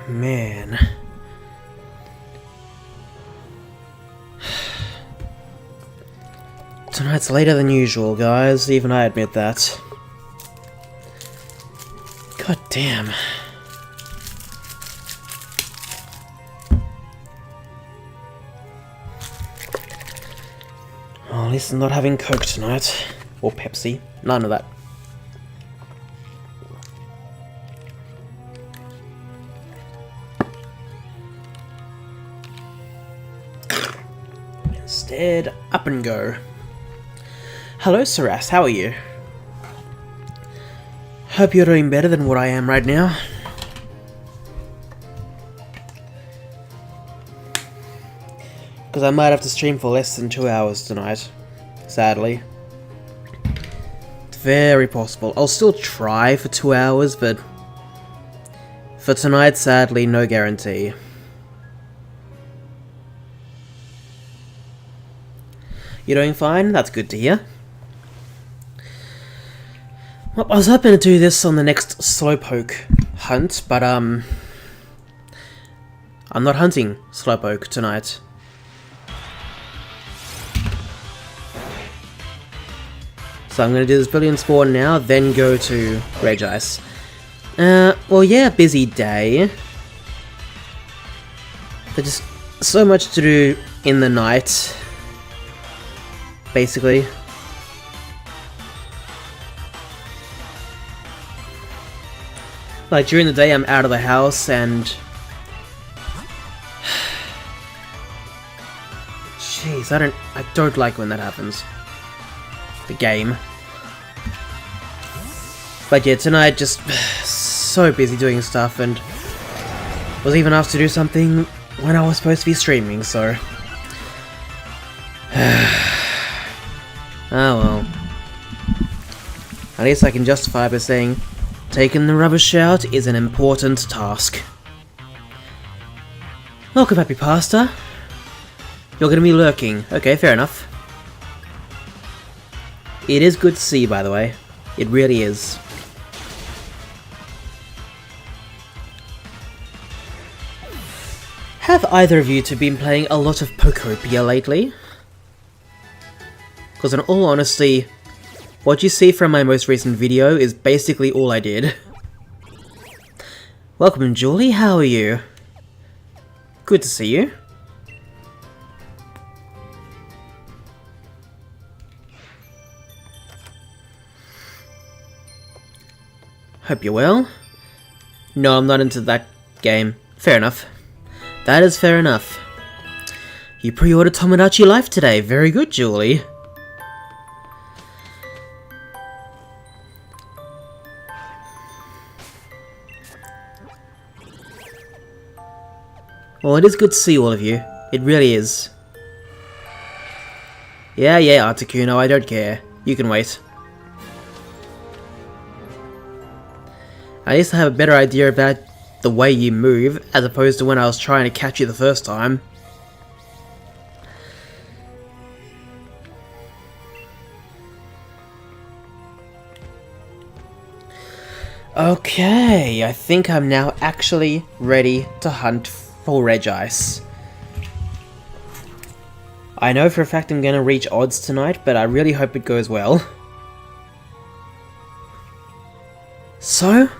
Man. Tonight's later than usual, guys. Even I admit that. God damn. Well, at least I'm not having Coke tonight. Or Pepsi. None of that. Instead, up and go. Hello, Saras, how are you? Hope you're doing better than what I am right now. Because I might have to stream for less than 2 hours tonight, sadly. It's very possible. I'll still try for 2 hours, but for tonight, sadly, no guarantee. You're doing fine? That's good to hear. Well, I was hoping to do this on the next Slowpoke hunt, but I'm not hunting Slowpoke tonight. So I'm going to do this Brilliant Spawn now, then go to Regice. Well yeah, busy day. There's just so much to do in the night, basically. Like, during the day I'm out of the house and... Jeez, I don't like when that happens. The game. But yeah, tonight just so busy doing stuff and was even asked to do something when I was supposed to be streaming, so... Oh well. At least I can justify by saying taking the rubbish out is an important task. Welcome, Happy Pasta. You're gonna be lurking. Okay, fair enough. It is good to see you, by the way. It really is. Have either of you two been playing a lot of Pokopia lately? Because in all honesty, what you see from my most recent video is basically all I did. Welcome, Julie, how are you? Good to see you. Hope you're well. No, I'm not into that game. Fair enough. That is fair enough. You pre-ordered Tomodachi Life today. Very good, Julie. Well, it is good to see all of you. It really is. Yeah, Articuno, I don't care. You can wait. At least I have a better idea about the way you move, as opposed to when I was trying to catch you the first time. Okay, I think I'm now actually ready to hunt for Regice. I know for a fact I'm gonna reach odds tonight, but I really hope it goes well. So,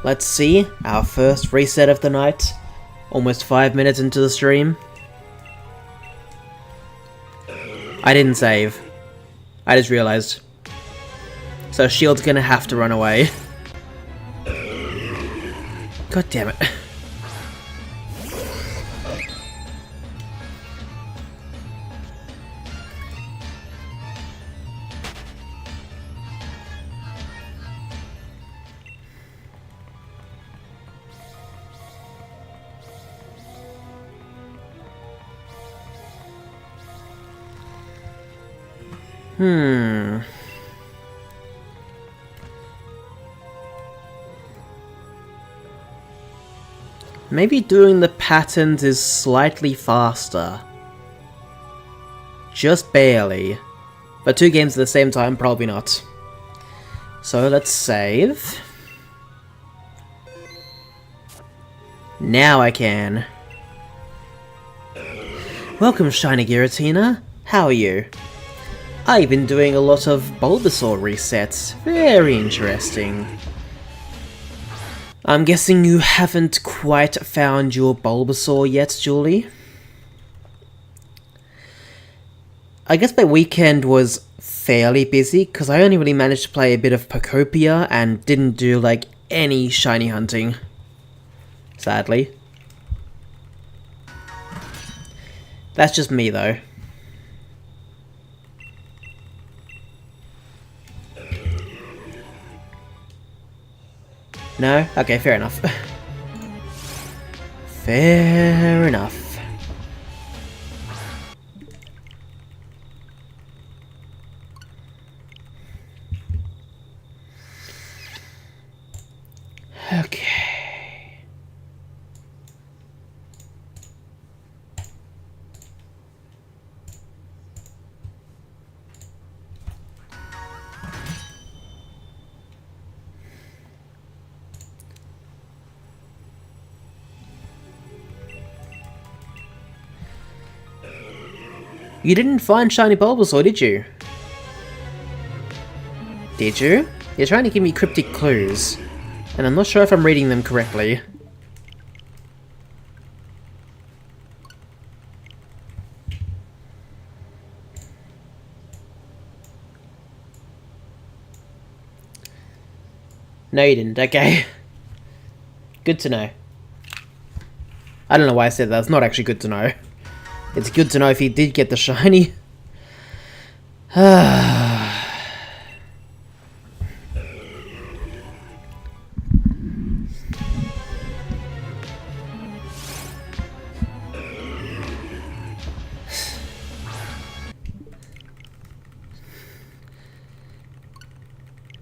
let's see, our first reset of the night, almost 5 minutes into the stream. I didn't save. I just realized. So Shield's gonna have to run away. God damn it. Maybe doing the patterns is slightly faster. Just barely. But 2 games at the same time, probably not. So let's save. Now I can. Welcome, Shiny Giratina. How are you? I've been doing a lot of Bulbasaur resets. Very interesting. I'm guessing you haven't quite found your Bulbasaur yet, Julie? I guess my weekend was fairly busy, because I only really managed to play a bit of Pokopia and didn't do, like, any shiny hunting. Sadly. That's just me, though. No? Okay, fair enough. Fair enough. Okay. You didn't find Shiny Bulbasaur, did you? Did you? You're trying to give me cryptic clues, and I'm not sure if I'm reading them correctly. No, you didn't. Okay. Good to know. I don't know why I said that. It's not actually good to know. It's good to know if he did get the shiny.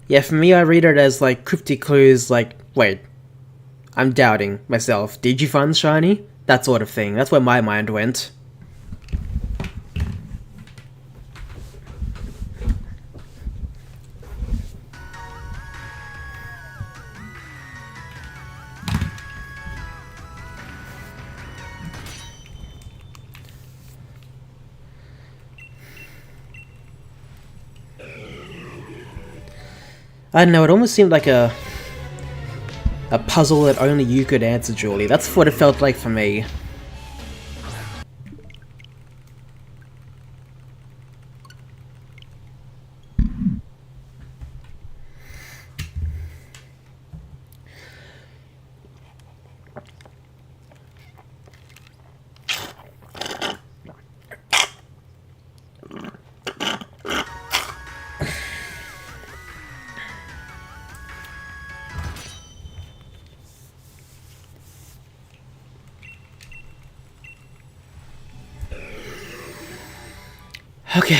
Yeah, for me, I read it as, like, cryptic clues, like, wait, I'm doubting myself. Did you find the shiny? That sort of thing. That's where my mind went. I don't know, it almost seemed like a puzzle that only you could answer, Julie. That's what it felt like for me. Okay.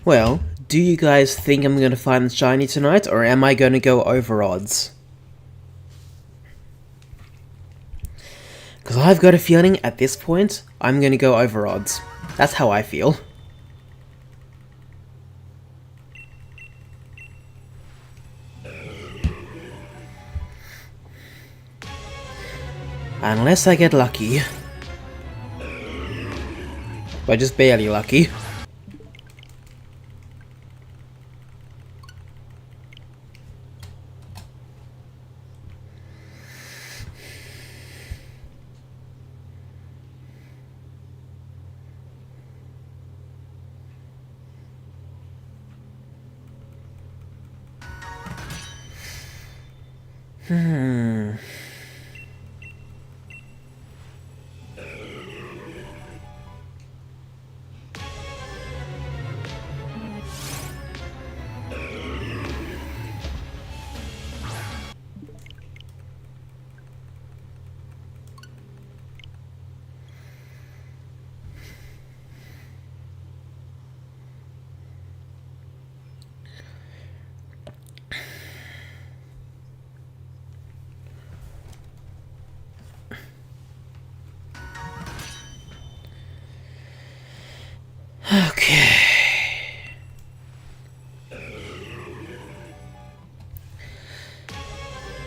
Well, do you guys think I'm gonna find the shiny tonight, or am I gonna go over odds? Because I've got a feeling at this point, I'm gonna go over odds. That's how I feel. Unless I get lucky. But just barely lucky.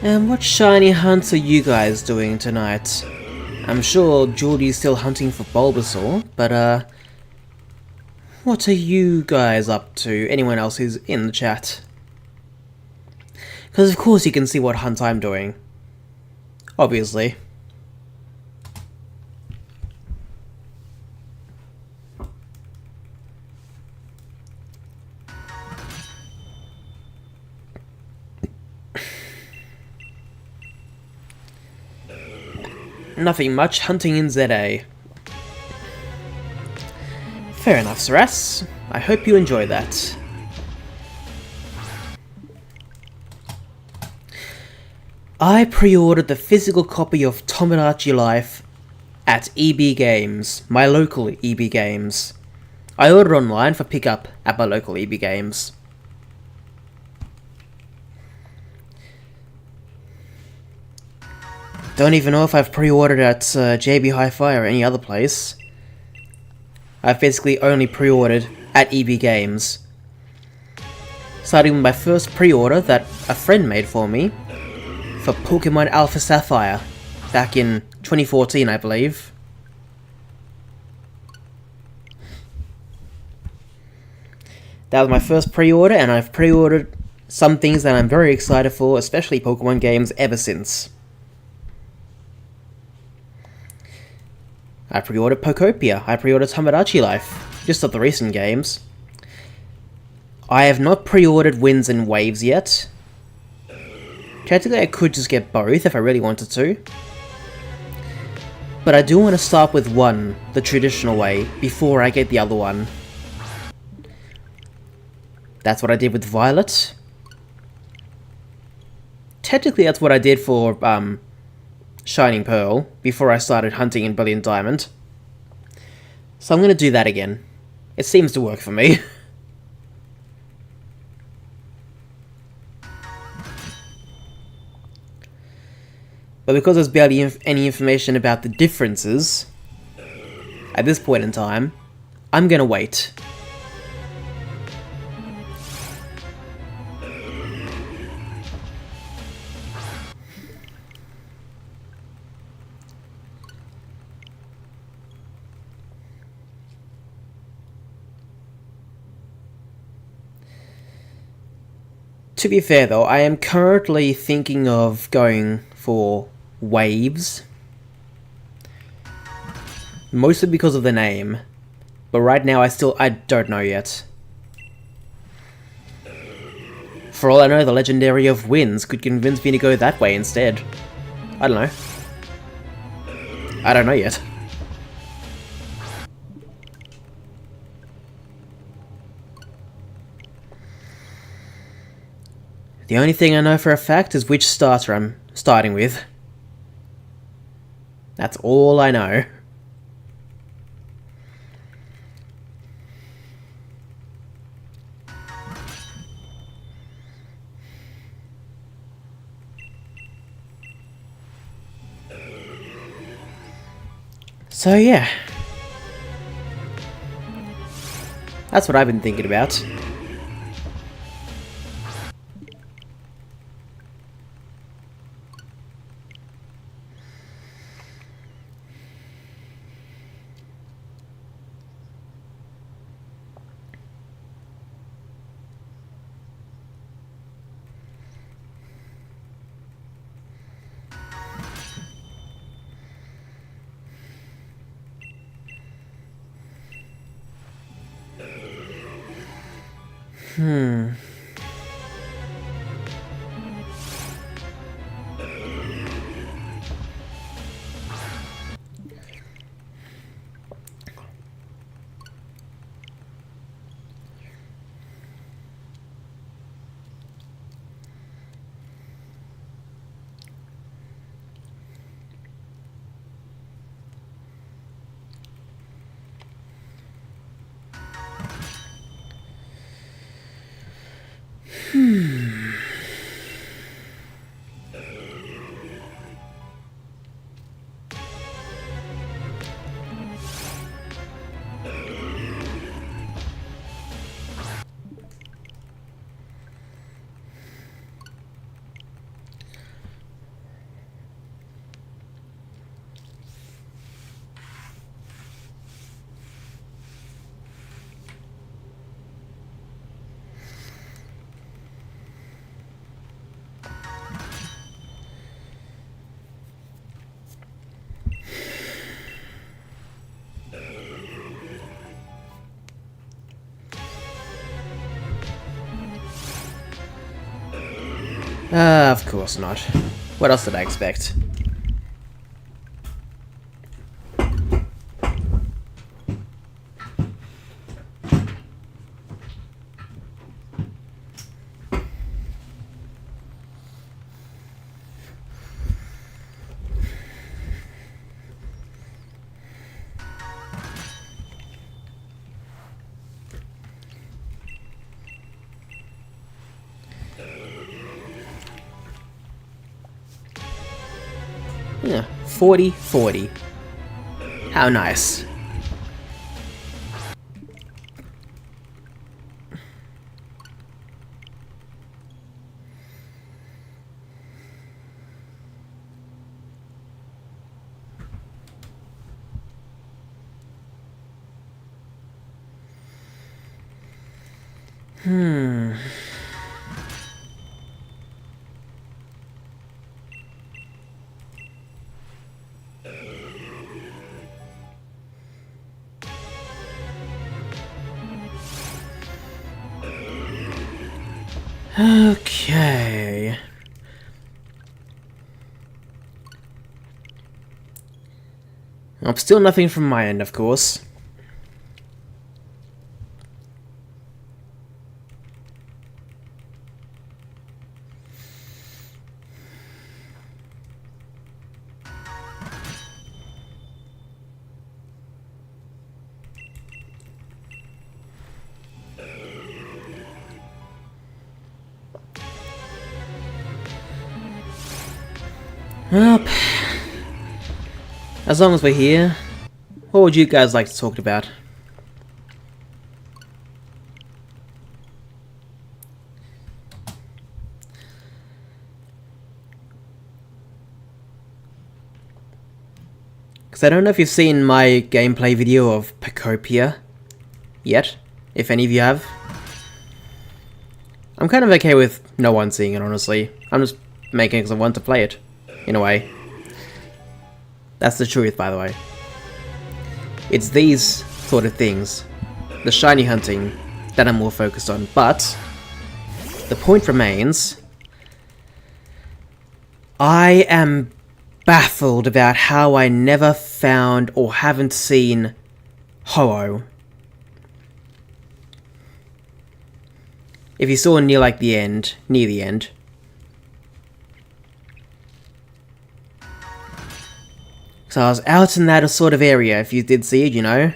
And what shiny hunts are you guys doing tonight? I'm sure Julie's still hunting for Bulbasaur, but what are you guys up to? Anyone else who's in the chat? Because of course you can see what hunt I'm doing. Obviously. Nothing much, hunting in ZA. Fair enough, Saras. I hope you enjoy that. I pre-ordered the physical copy of Tomodachi Life at EB Games, my local EB Games. I ordered online for pickup at my local EB Games. Don't even know if I've pre-ordered at JB Hi-Fi or any other place. I've basically only pre-ordered at EB Games. Starting with my first pre-order that a friend made for me for Pokemon Alpha Sapphire back in 2014, I believe. That was my first pre-order, and I've pre-ordered some things that I'm very excited for, especially Pokemon games, ever since. I pre-ordered Pokopia, I pre-ordered Tomodachi Life, just of the recent games. I have not pre-ordered Winds and Waves yet. Technically I could just get both if I really wanted to. But I do want to start with one, the traditional way, before I get the other one. That's what I did with Violet. Technically that's what I did for, Shining Pearl, before I started hunting in Brilliant Diamond. So I'm going to do that again. It seems to work for me. But because there's barely any information about the differences, at this point in time, I'm going to wait. To be fair though, I am currently thinking of going for Waves. Mostly because of the name. But right now I don't know yet. For all I know, the Legendary of Winds could convince me to go that way instead. I don't know. I don't know yet. The only thing I know for a fact is which starter I'm starting with. That's all I know. So yeah. That's what I've been thinking about. Of course not. What else did I expect? Yeah, 40-40. How nice. Okay. Well, still nothing from my end, of course. Well, as long as we're here, what would you guys like to talk about? Because I don't know if you've seen my gameplay video of Pacopia yet, if any of you have. I'm kind of okay with no one seeing it, honestly. I'm just making it because I want to play it, in a way. That's the truth, by the way. It's these sort of things, the shiny hunting, that I'm more focused on, but the point remains, I am baffled about how I never found or haven't seen Ho-Oh. If you saw near the end, so I was out in that sort of area, if you did see it, you know.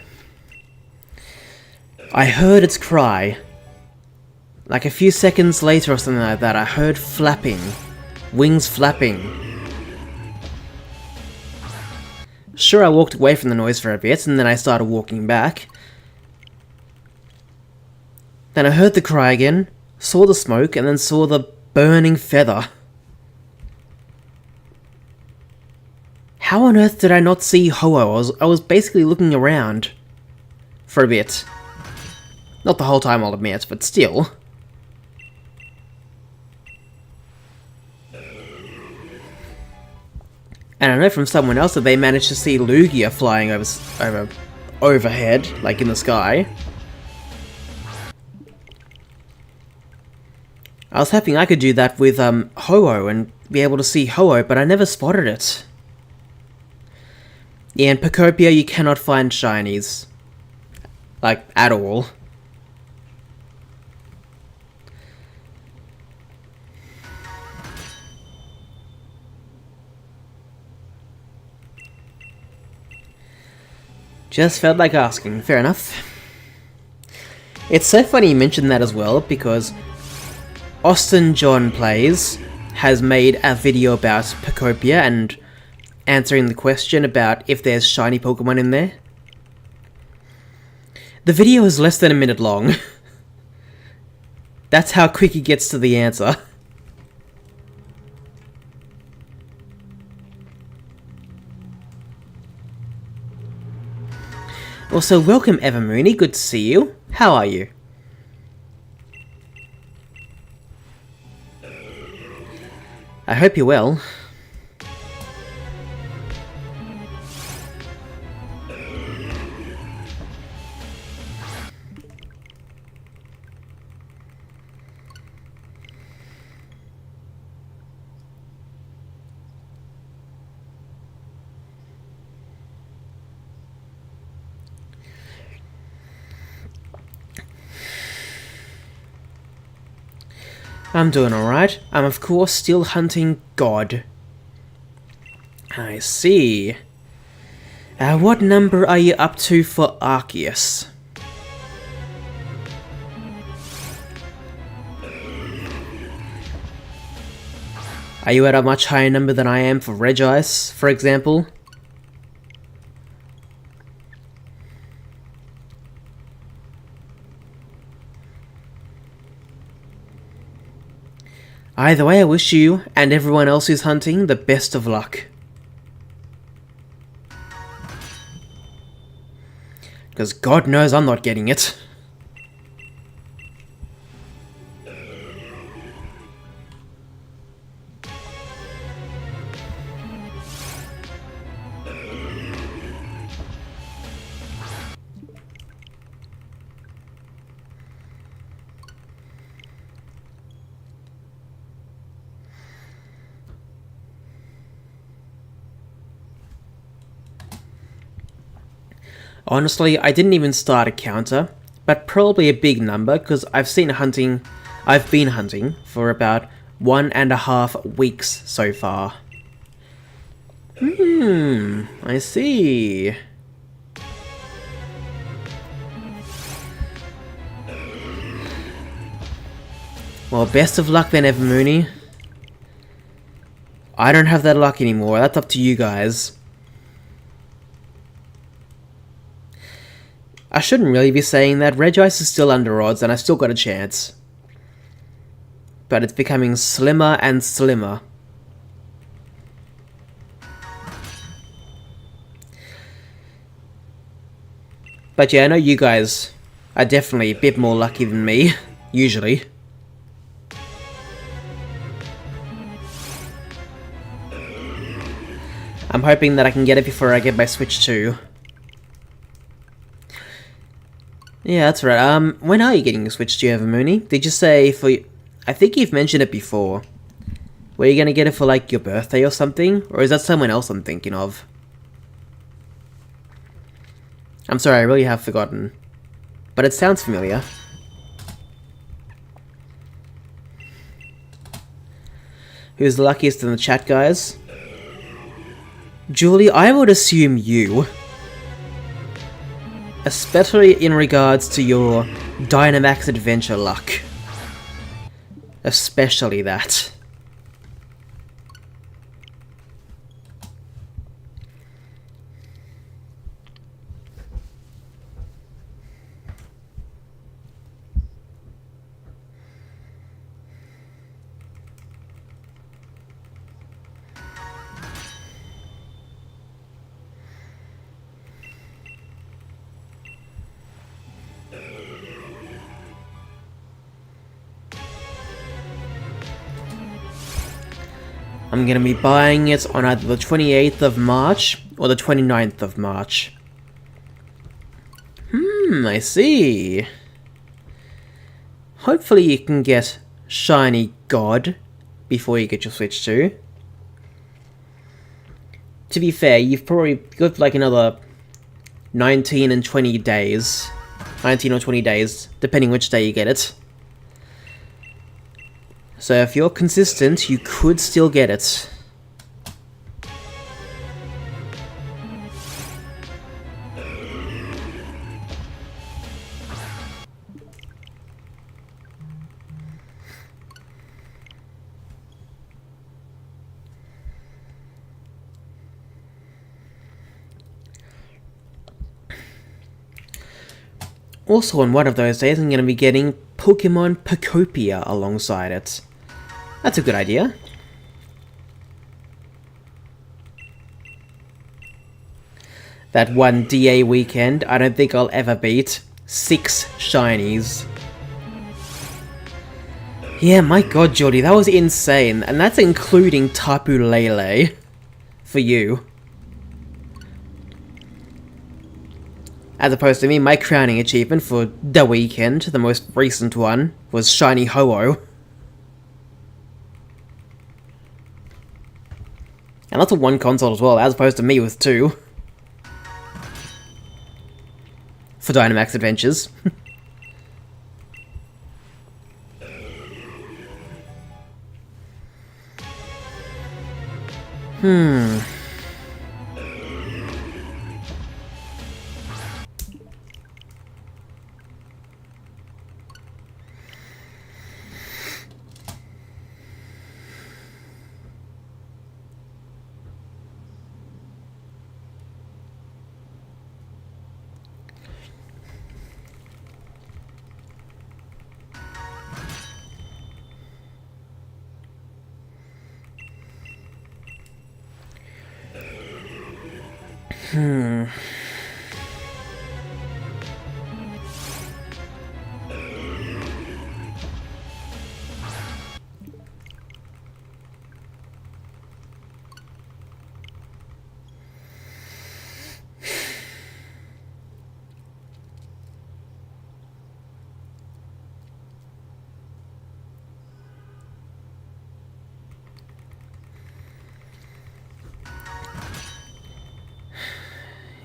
I heard its cry. Like a few seconds later or something like that, I heard flapping. Wings flapping. Sure, I walked away from the noise for a bit, and then I started walking back. Then I heard the cry again, saw the smoke, and then saw the burning feather. How on earth did I not see Ho-Oh? I was basically looking around for a bit. Not the whole time, I'll admit, but still. And I know from someone else that they managed to see Lugia flying overhead, like in the sky. I was hoping I could do that with Ho-Oh and be able to see Ho-Oh, but I never spotted it. Yeah, in Pacopia you cannot find shinies. Like, at all. Just felt like asking, fair enough. It's so funny you mentioned that as well, because Austin John Plays has made a video about Pacopia and answering the question about if there's shiny Pokemon in there. The video is less than a minute long. That's how quick he gets to the answer. Also, welcome Evermoony, good to see you. How are you? I hope you're well. I'm doing alright. I'm of course still hunting God. I see. What number are you up to for Arceus? Are you at a much higher number than I am for Regice, for example? Either way, I wish you, and everyone else who's hunting, the best of luck. Because God knows I'm not getting it. Honestly, I didn't even start a counter, but probably a big number because I've been hunting for about 1.5 weeks so far. I see. Well, best of luck then, Evermoony. I don't have that luck anymore, that's up to you guys. I shouldn't really be saying that. Regice is still under odds and I've still got a chance. But it's becoming slimmer and slimmer. But yeah, I know you guys are definitely a bit more lucky than me, usually. I'm hoping that I can get it before I get my Switch too. Yeah, that's right. When are you getting a Switch to Evermoony? Did you say for... I think you've mentioned it before. Were you gonna get it for, like, your birthday or something? Or is that someone else I'm thinking of? I'm sorry, I really have forgotten. But it sounds familiar. Who's the luckiest in the chat, guys? Julie, I would assume you. Especially in regards to your Dynamax Adventure luck. Especially that. I'm gonna be buying it on either the 28th of March or the 29th of March. I see. Hopefully you can get Shiny God before you get your Switch too. To be fair, you've probably got like another 19 and 20 days. 19 or 20 days, depending which day you get it. So if you're consistent, you could still get it. Also on one of those days, I'm going to be getting Pokemon Pokopia alongside it. That's a good idea. That one DA weekend, I don't think I'll ever beat 6 shinies. Yeah, my god, Jordy, that was insane. And that's including Tapu Lele. For you. As opposed to me, my crowning achievement for the weekend, the most recent one, was Shiny Ho-Oh. And that's a 1 console as well, as opposed to me with 2. For Dynamax Adventures. Hmm.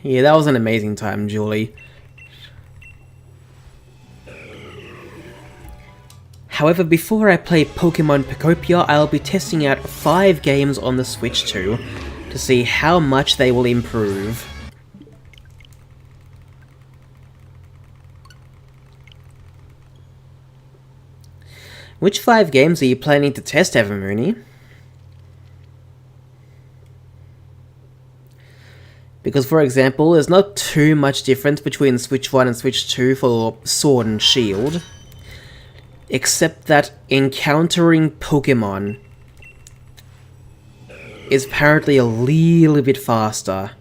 Yeah, that was an amazing time, Julie. However, before I play Pokemon Picopia, I'll be testing out 5 games on the Switch 2 to see how much they will improve. Which 5 games are you planning to test, Evermoony? Because, for example, there's not too much difference between Switch 1 and Switch 2 for Sword and Shield, except that encountering Pokemon is apparently a little bit faster.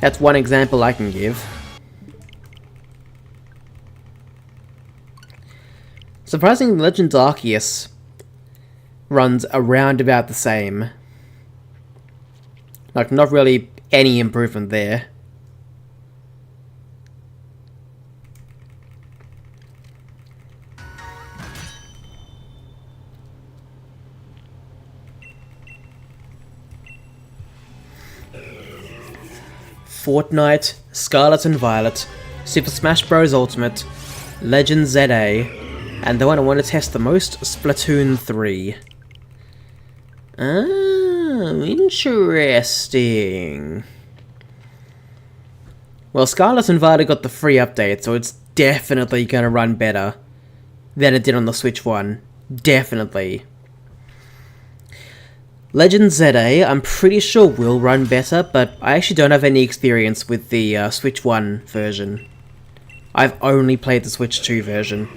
That's one example I can give. Surprisingly, Legends Arceus runs around about the same. Like, not really any improvement there. Fortnite, Scarlet and Violet, Super Smash Bros. Ultimate, Legend ZA, and the one I want to test the most, Splatoon 3. Oh, interesting. Well, Scarlet and Violet got the free update, so it's definitely gonna run better than it did on the Switch 1. Definitely. Legend ZA, I'm pretty sure will run better, but I actually don't have any experience with the Switch 1 version. I've only played the Switch 2 version.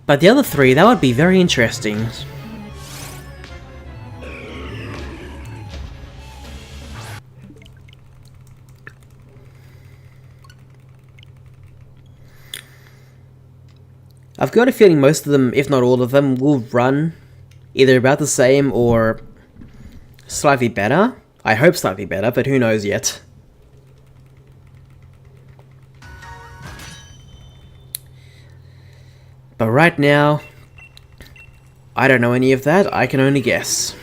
But the other 3, that would be very interesting. I've got a feeling most of them, if not all of them, will run either about the same or slightly better. I hope slightly better, but who knows yet. But right now, I don't know any of that, I can only guess.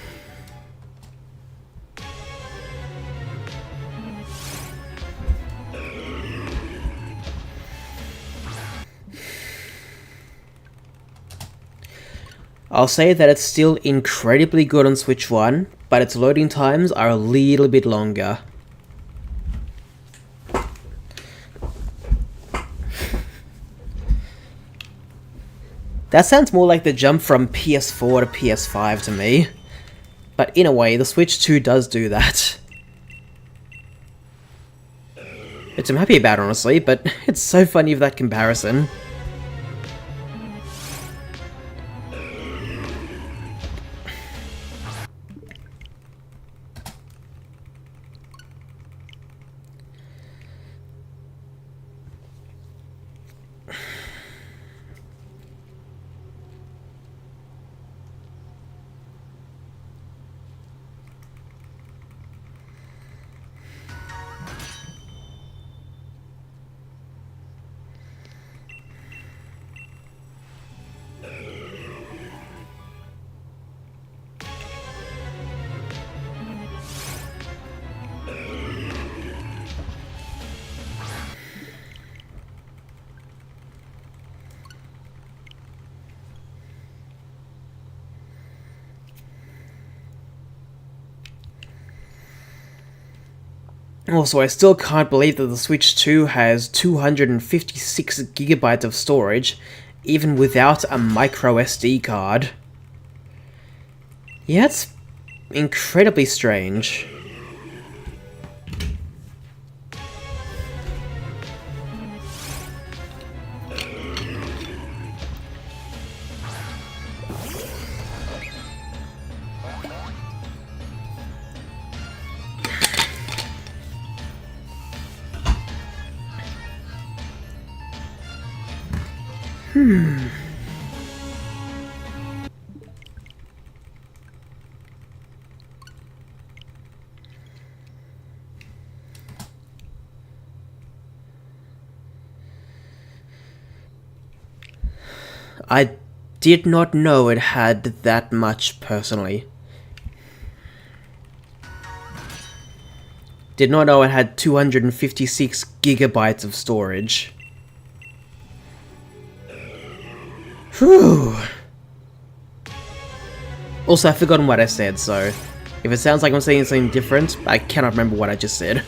I'll say that it's still incredibly good on Switch 1, but its loading times are a little bit longer. That sounds more like the jump from PS4 to PS5 to me. But in a way, the Switch 2 does do that. Which I'm happy about, honestly, but it's so funny with that comparison. Also, I still can't believe that the Switch 2 has 256 gigabytes of storage, even without a micro SD card. Yeah, it's incredibly strange. I did not know it had that much, personally. Did not know it had 256 gigabytes of storage. Whew. Also, I've forgotten what I said, so if it sounds like I'm saying something different, I cannot remember what I just said.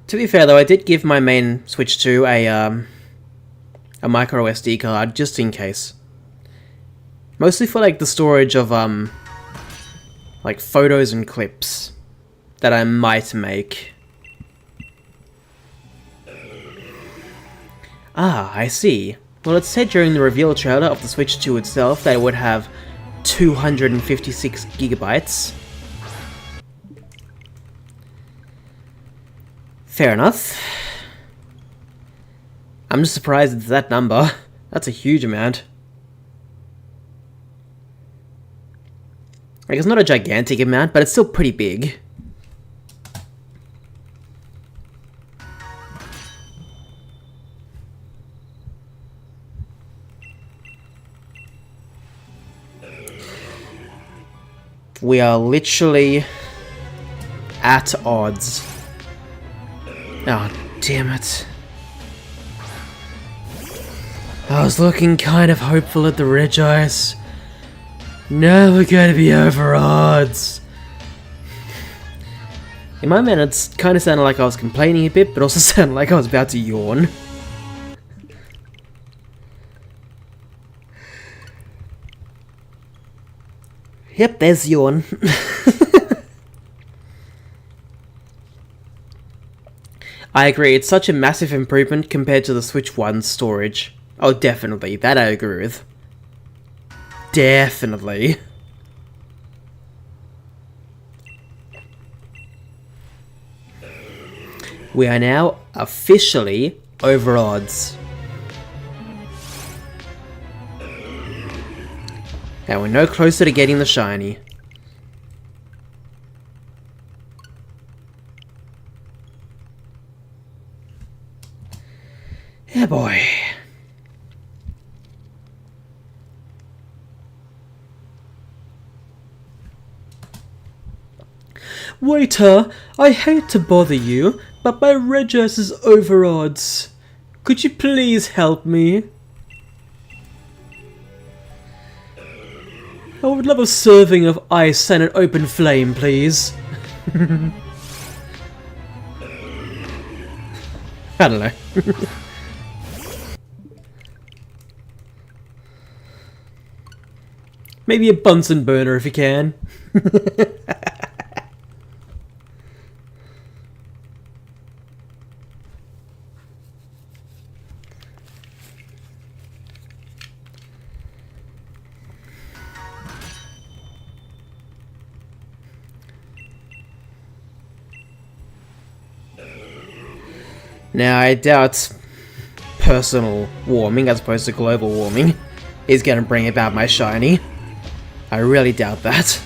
To be fair though, I did give my main Switch 2 a micro SD card, just in case. Mostly for like the storage of like photos and clips that I might make. Ah, I see. Well, it said during the reveal trailer of the Switch 2 itself that it would have 256 gigabytes. Fair enough. I'm just surprised it's that number. That's a huge amount. Like, it's not a gigantic amount, but it's still pretty big. We are literally at odds. Oh, damn it. I was looking kind of hopeful at the Regice. Now we're going to be over odds. In my mind, it's kind of sounded like I was complaining a bit, but also sounded like I was about to yawn. Yep, there's yawn. I agree, it's such a massive improvement compared to the Switch 1's storage. Oh, definitely, that I agree with. Definitely. We are now officially over odds. Now we're no closer to getting the shiny. Yeah, boy. Waiter, I hate to bother you, but my Regice is over odds. Could you please help me? I would love a serving of ice and an open flame, please. I don't know. Maybe a Bunsen burner if you can. Now, I doubt personal warming, as opposed to global warming, is going to bring about my shiny. I really doubt that.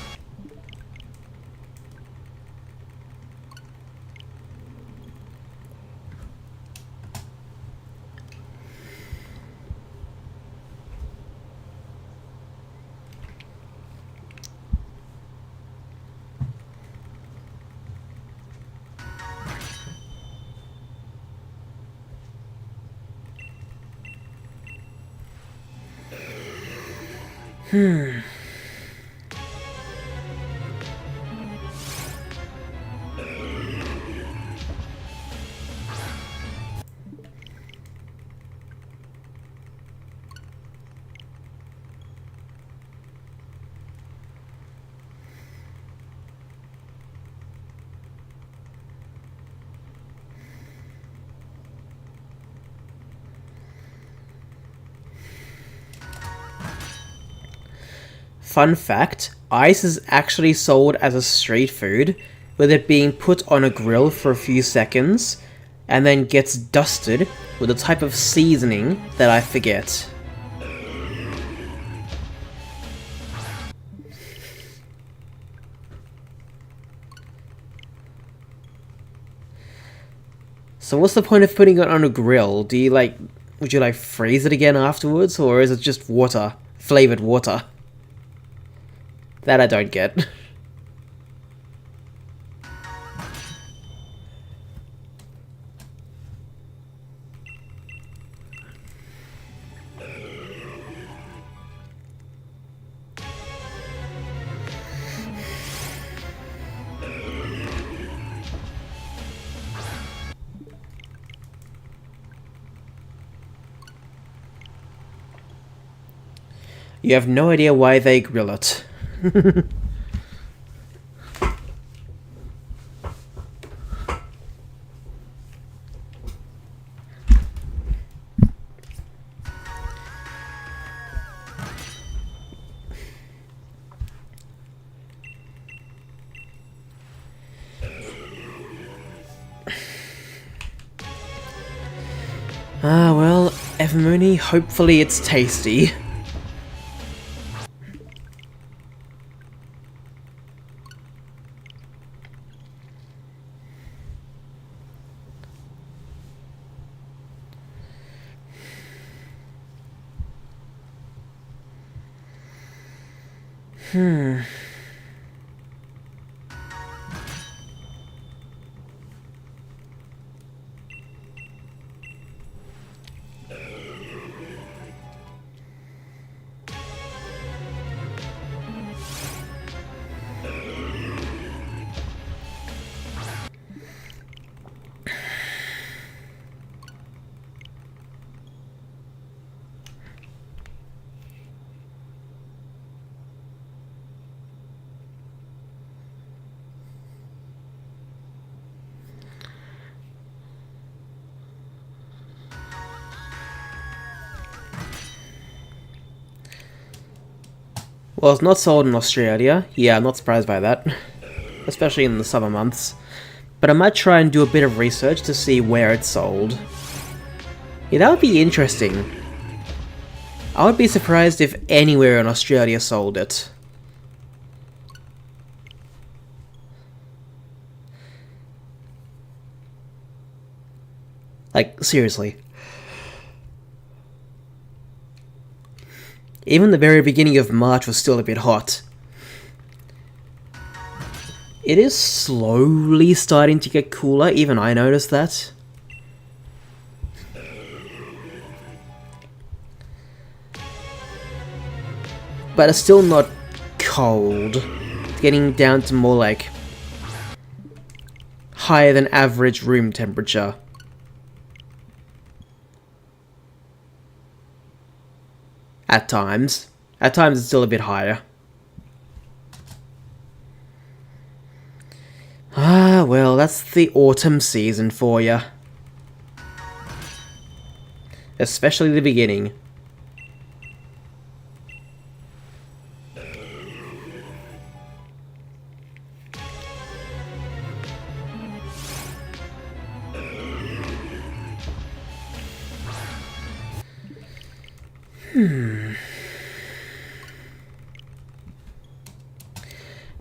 Fun fact, ice is actually sold as a street food, with it being put on a grill for a few seconds, and then gets dusted with a type of seasoning that I forget. So what's the point of putting it on a grill? Would you freeze it again afterwards, or is it just water? Flavored water? That I don't get. You have no idea why they grill it. Ah, well, Evamuni, hopefully it's tasty. Well, it's not sold in Australia. Yeah, I'm not surprised by that. Especially in the summer months. But I might try and do a bit of research to see where it's sold. Yeah, that would be interesting. I would be surprised if anywhere in Australia sold it. Like, seriously. Even the very beginning of March was still a bit hot. It is slowly starting to get cooler, even I noticed that. But it's still not cold. It's getting down to more like higher than average room temperature. At times. At times it's still a bit higher. Ah, well, that's the autumn season for you. Especially the beginning.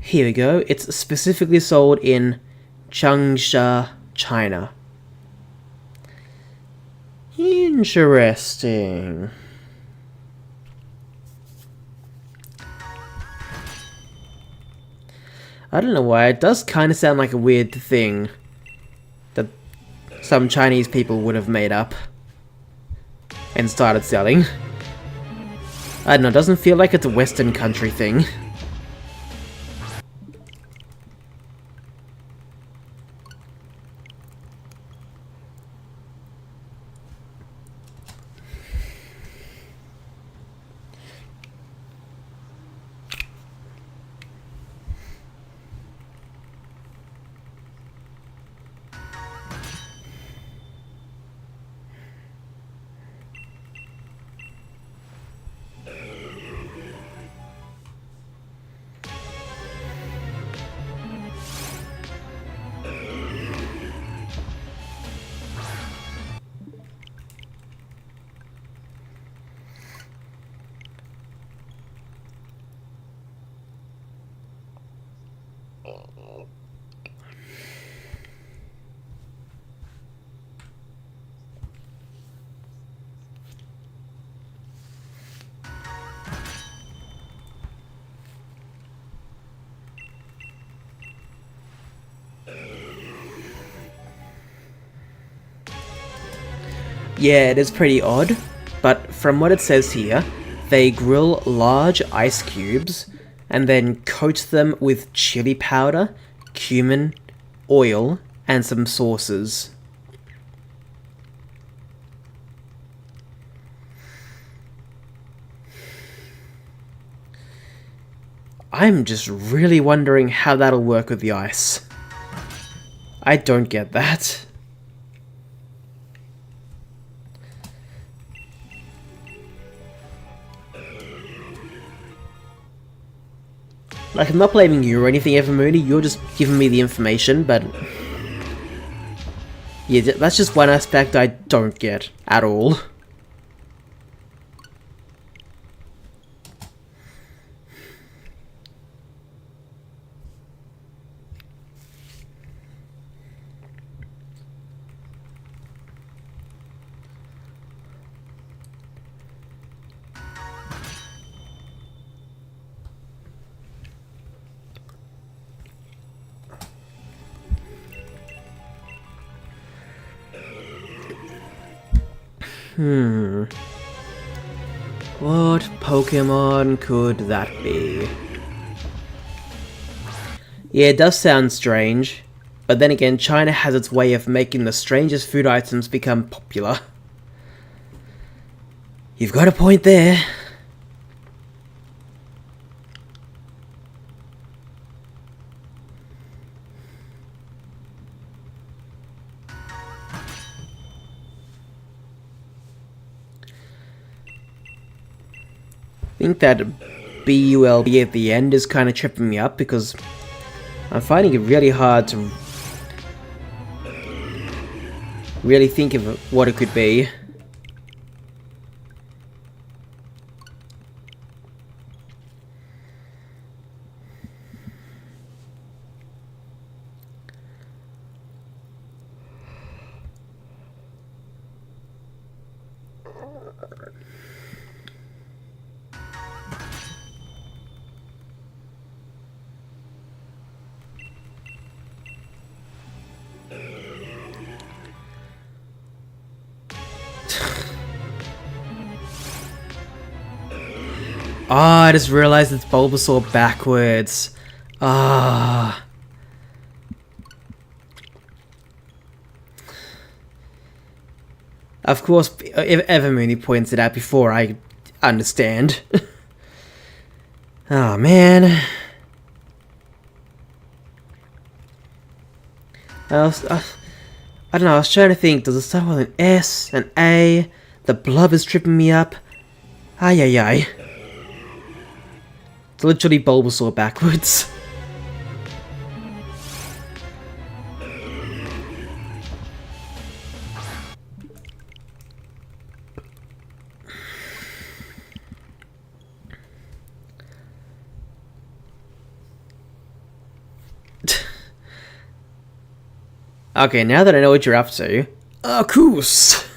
Here we go. It's specifically sold in Changsha, China. Interesting. I don't know why, it does kind of sound like a weird thing that some Chinese people would have made up and started selling. I don't know, it doesn't feel like it's a Western country thing. Yeah, it is pretty odd, but from what it says here, they grill large ice cubes and then coat them with chili powder, cumin, oil, and some sauces. I'm just really wondering how that'll work with the ice. I don't get that. Like, I'm not blaming you or anything, Evermoony, you're just giving me the information, but... yeah, that's just one aspect I don't get at all. What Pokemon could that be? Yeah, it does sound strange, but then again, China has its way of making the strangest food items become popular. You've got a point there. I think that BULB at the end is kind of tripping me up because I'm finding it really hard to really think of what it could be. Ah, I just realized it's Bulbasaur backwards. Ah. Of course, Evermoony points it out before I understand. Oh man. I don't know, I was trying to think, does it start with an S, an A? The blub is tripping me up. Ay ay ay. It's literally Bulbasaur backwards. Okay, now that I know what you're up to... Arceus!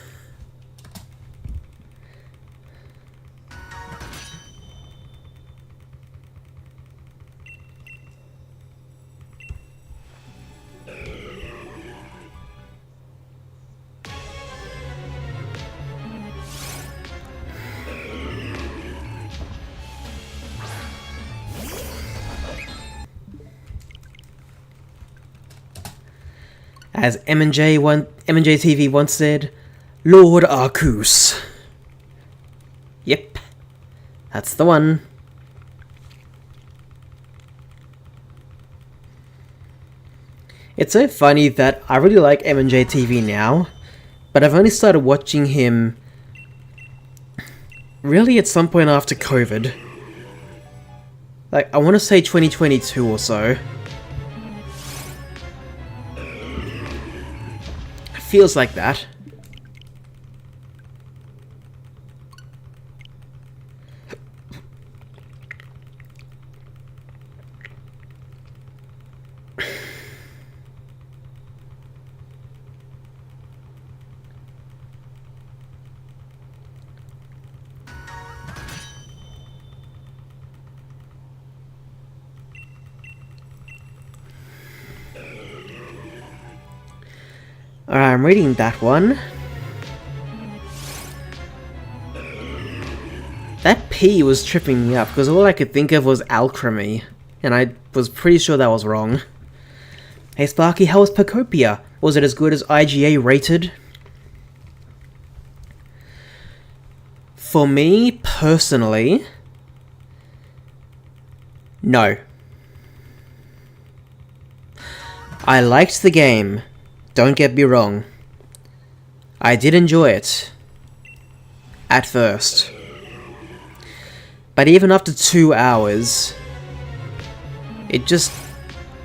As MJ TV once said, Lord Arcus. Yep, that's the one. It's so funny that I really like MJ TV now, but I've only started watching him really at some point after COVID. Like, I want to say 2022 or so. It feels like that. Alright, I'm reading that one. That P was tripping me up, because all I could think of was alchemy, and I was pretty sure that was wrong. Hey Sparky, how was Pacopia? Was it as good as IGA rated? For me, personally, no. I liked the game. Don't get me wrong. I did enjoy it. At first. But even after 2 hours, it just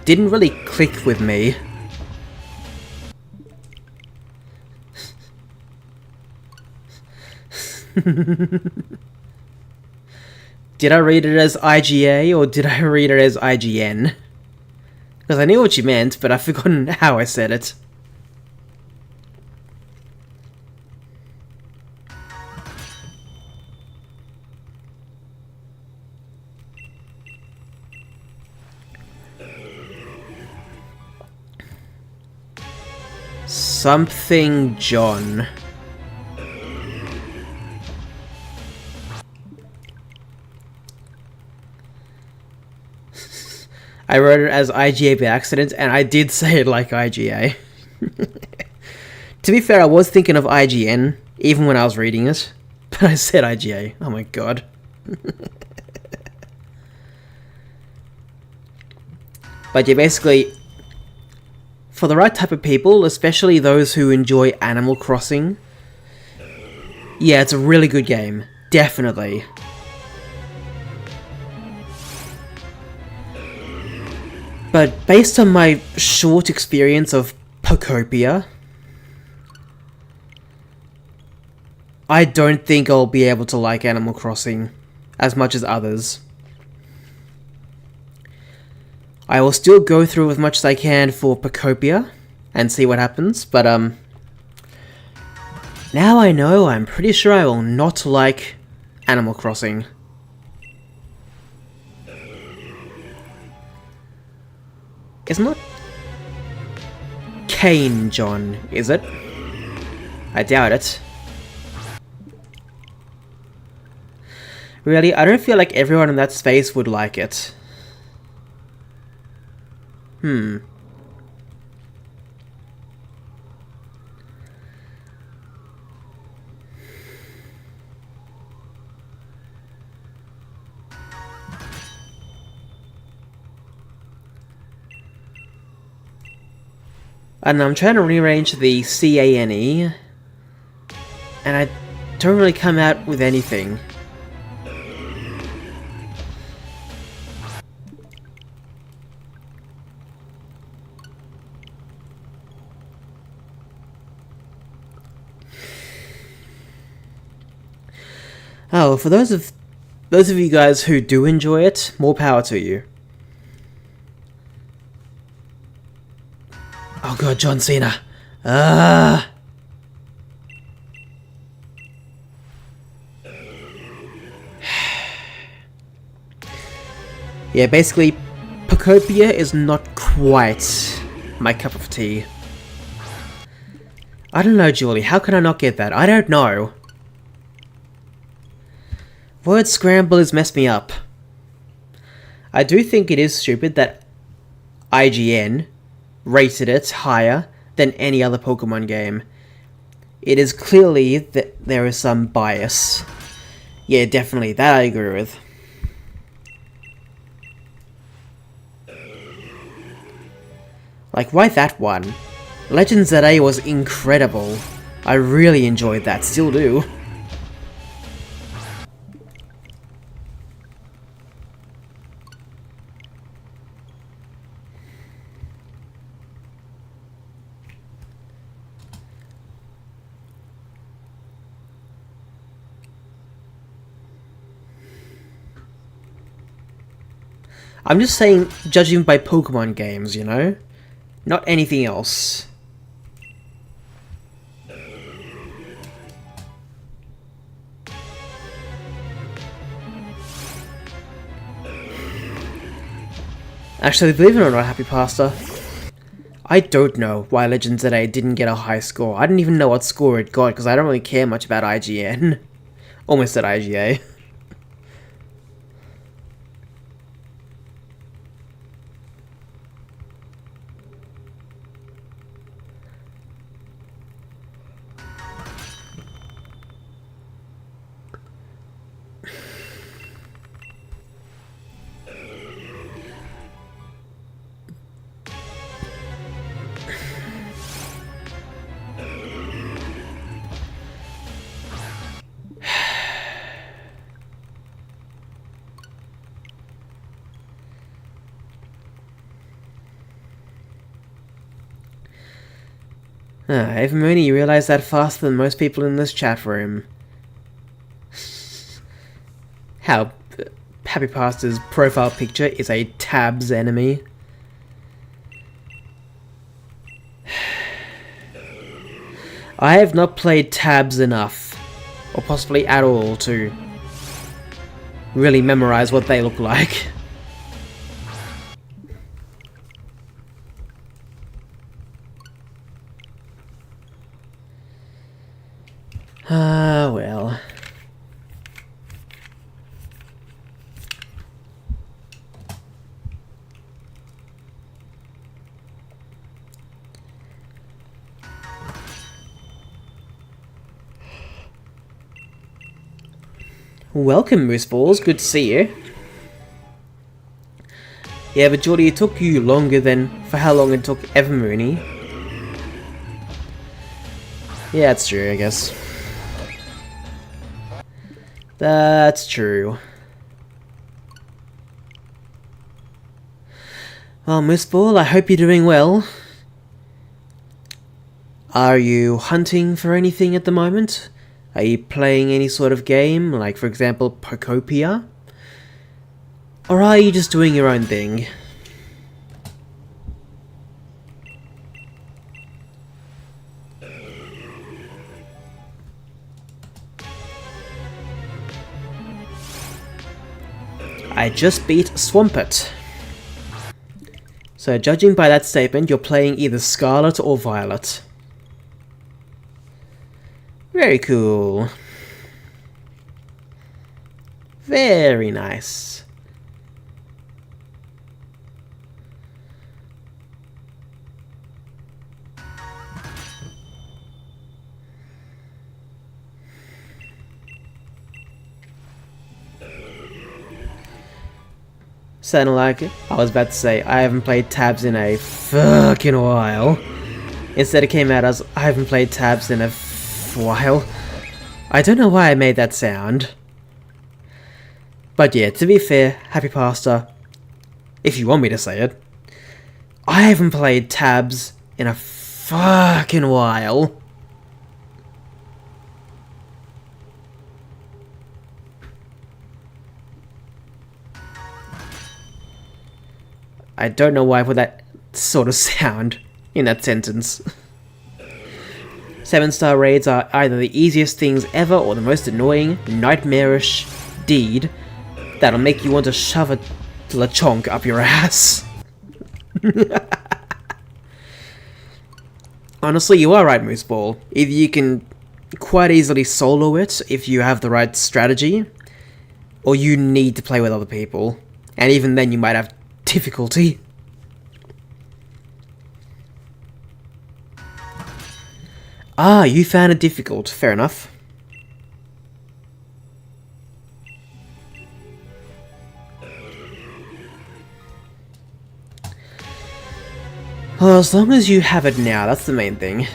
didn't really click with me. Did I read it as IGA or did I read it as IGN? Because I knew what you meant, but I've forgotten how I said it. Something John. I wrote it as IGA by accident, and I did say it like IGA. To be fair, I was thinking of IGN, even when I was reading it, but I said IGA. Oh my god. But yeah, basically, for the right type of people, especially those who enjoy Animal Crossing, yeah, it's a really good game. Definitely. But based on my short experience of Pacopia, I don't think I'll be able to like Animal Crossing as much as others. I will still go through as much as I can for Pacopia and see what happens, but now I know, I'm pretty sure I will not like Animal Crossing. It's not Kane John, is it? I doubt it. Really, I don't feel like everyone in that space would like it. And I'm trying to rearrange the CANE, and I don't really come out with anything. Oh, for those of you guys who do enjoy it, more power to you. Oh god, John Cena. Yeah, basically, Pacopia is not quite my cup of tea. I don't know, Julie, how can I not get that? I don't know. Word scramble has messed me up. I do think it is stupid that IGN rated it higher than any other Pokemon game. It is clearly that there is some bias. Yeah, definitely, that I agree with. Like, why that one? Legends ZA was incredible. I really enjoyed that, still do. I'm just saying, judging by Pokemon games, you know? Not anything else. Actually, believe it or not, Happy Pasta, I don't know why Legends ZA didn't get a high score. I didn't even know what score it got, because I don't really care much about IGN. Almost at IGA. Even Mooney, you realize that faster than most people in this chat room. How Happy Pasta's profile picture is a Tabs enemy. I have not played Tabs enough, or possibly at all, to really memorize what they look like. Ah, well. Welcome, Moose Balls. Good to see you. Yeah, but Geordie, it took you longer than for how long it took Evermoony. Yeah, that's true, I guess. That's true. Well, Moose Ball, I hope you're doing well. Are you hunting for anything at the moment? Are you playing any sort of game, like for example Pokopia? Or are you just doing your own thing? I just beat Swampert. So judging by that statement, you're playing either Scarlet or Violet. Very cool. Very nice. Sounded like I was about to say, I haven't played Tabs in a fucking while. Instead it came out as, I haven't played Tabs in a while. I don't know why I made that sound. But yeah, to be fair, Happy Pasta, if you want me to say it, I haven't played Tabs in a fucking while. I don't know why I put that sort of sound in that sentence. 7-star raids are either the easiest things ever or the most annoying, nightmarish deed that'll make you want to shove a Lechonk up your ass. Honestly, you are right, Moose Ball. Either you can quite easily solo it if you have the right strategy, or you need to play with other people. And even then you might have difficulty. Ah, you found it difficult. Fair enough. Well, as long as you have it now, that's the main thing.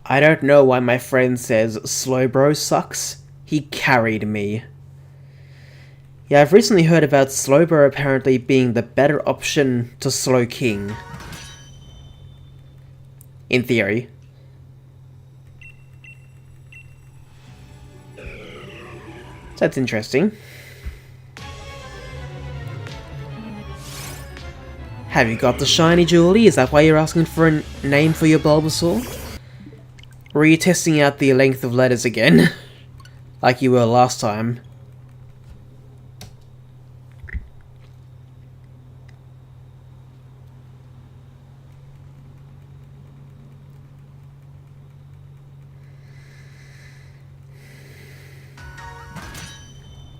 I don't know why my friend says Slowbro sucks. He carried me. Yeah, I've recently heard about Slowbro apparently being the better option to Slow King. In theory. So that's interesting. Have you got the shiny Julie? Is that why you're asking for a name for your Bulbasaur? Or are you testing out the length of letters again? Like you were last time?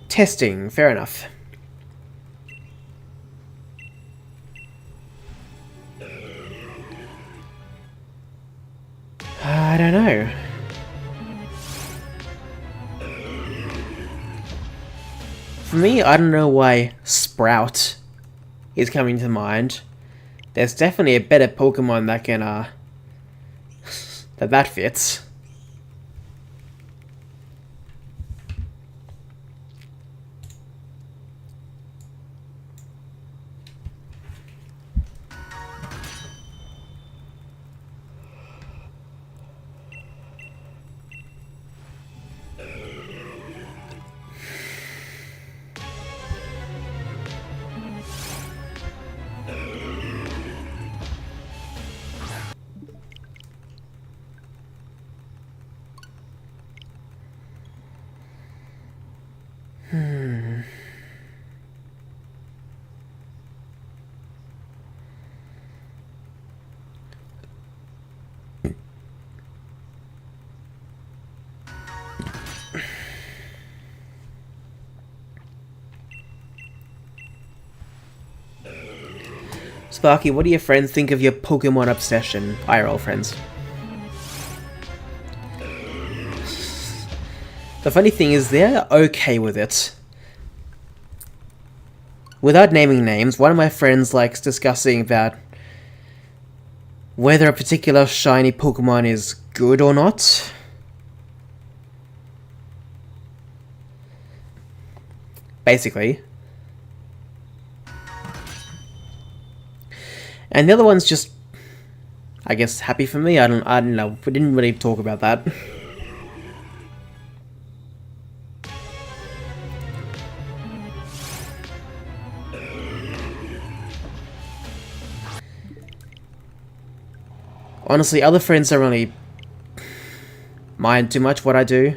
Testing, fair enough. I don't know. For me, I don't know why Sprout is coming to mind. There's definitely a better Pokemon that can, that fits. Sparky, what do your friends think of your Pokemon obsession? IRL friends. The funny thing is, they're okay with it. Without naming names, one of my friends likes discussing about whether a particular shiny Pokemon is good or not. Basically. And the other one's just, I guess, happy for me. I don't know. We didn't really talk about that. Honestly, other friends don't really mind too much what I do.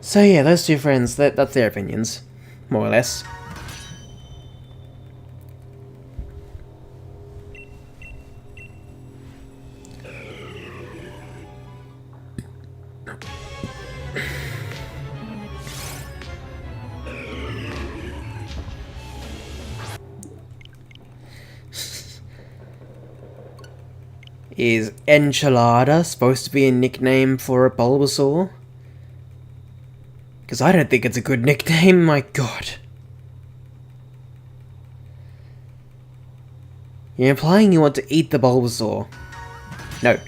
So yeah, those two friends, that's their opinions, more or less. Is Enchilada supposed to be a nickname for a Bulbasaur? Because I don't think it's a good nickname, my god. You're implying you want to eat the Bulbasaur. No.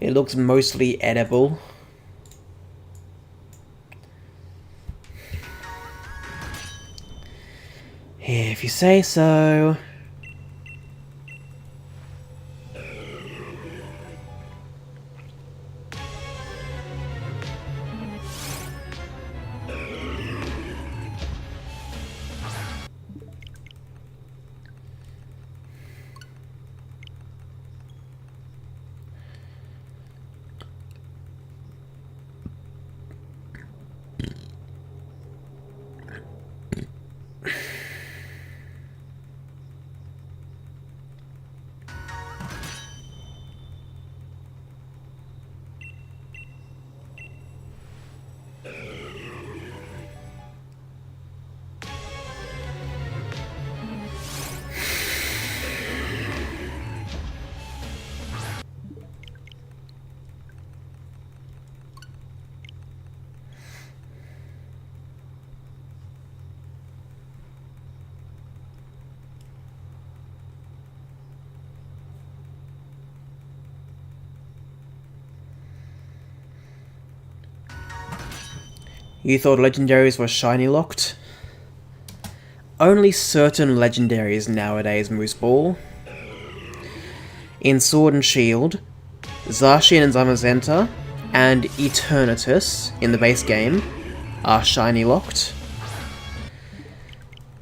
It looks mostly edible. Yeah, if you say so. You thought legendaries were shiny locked? Only certain legendaries nowadays, Mooseball. In Sword and Shield, Zacian and Zamazenta, and Eternatus in the base game are shiny locked.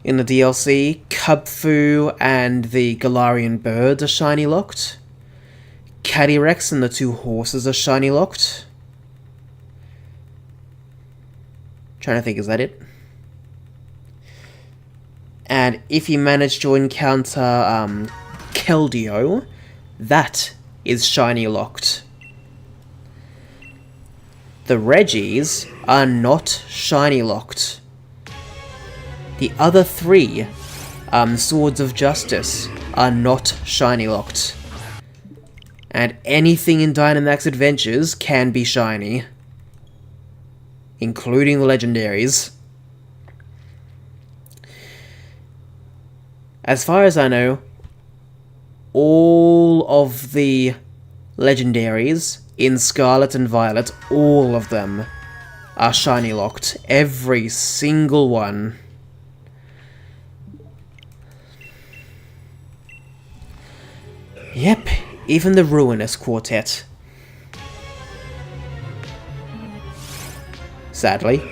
In the DLC, Cubfu and the Galarian birds are shiny locked. Cadyrex and the two horses are shiny locked. Trying to think, is that it? And if you manage to encounter Keldeo, that is shiny locked. The Regis are not shiny locked. The other three, Swords of Justice, are not shiny locked. And anything in Dynamax Adventures can be shiny, including the legendaries. As far as I know, all of the legendaries in Scarlet and Violet, all of them are shiny locked. Every single one. Yep, even the Ruinous Quartet. Sadly.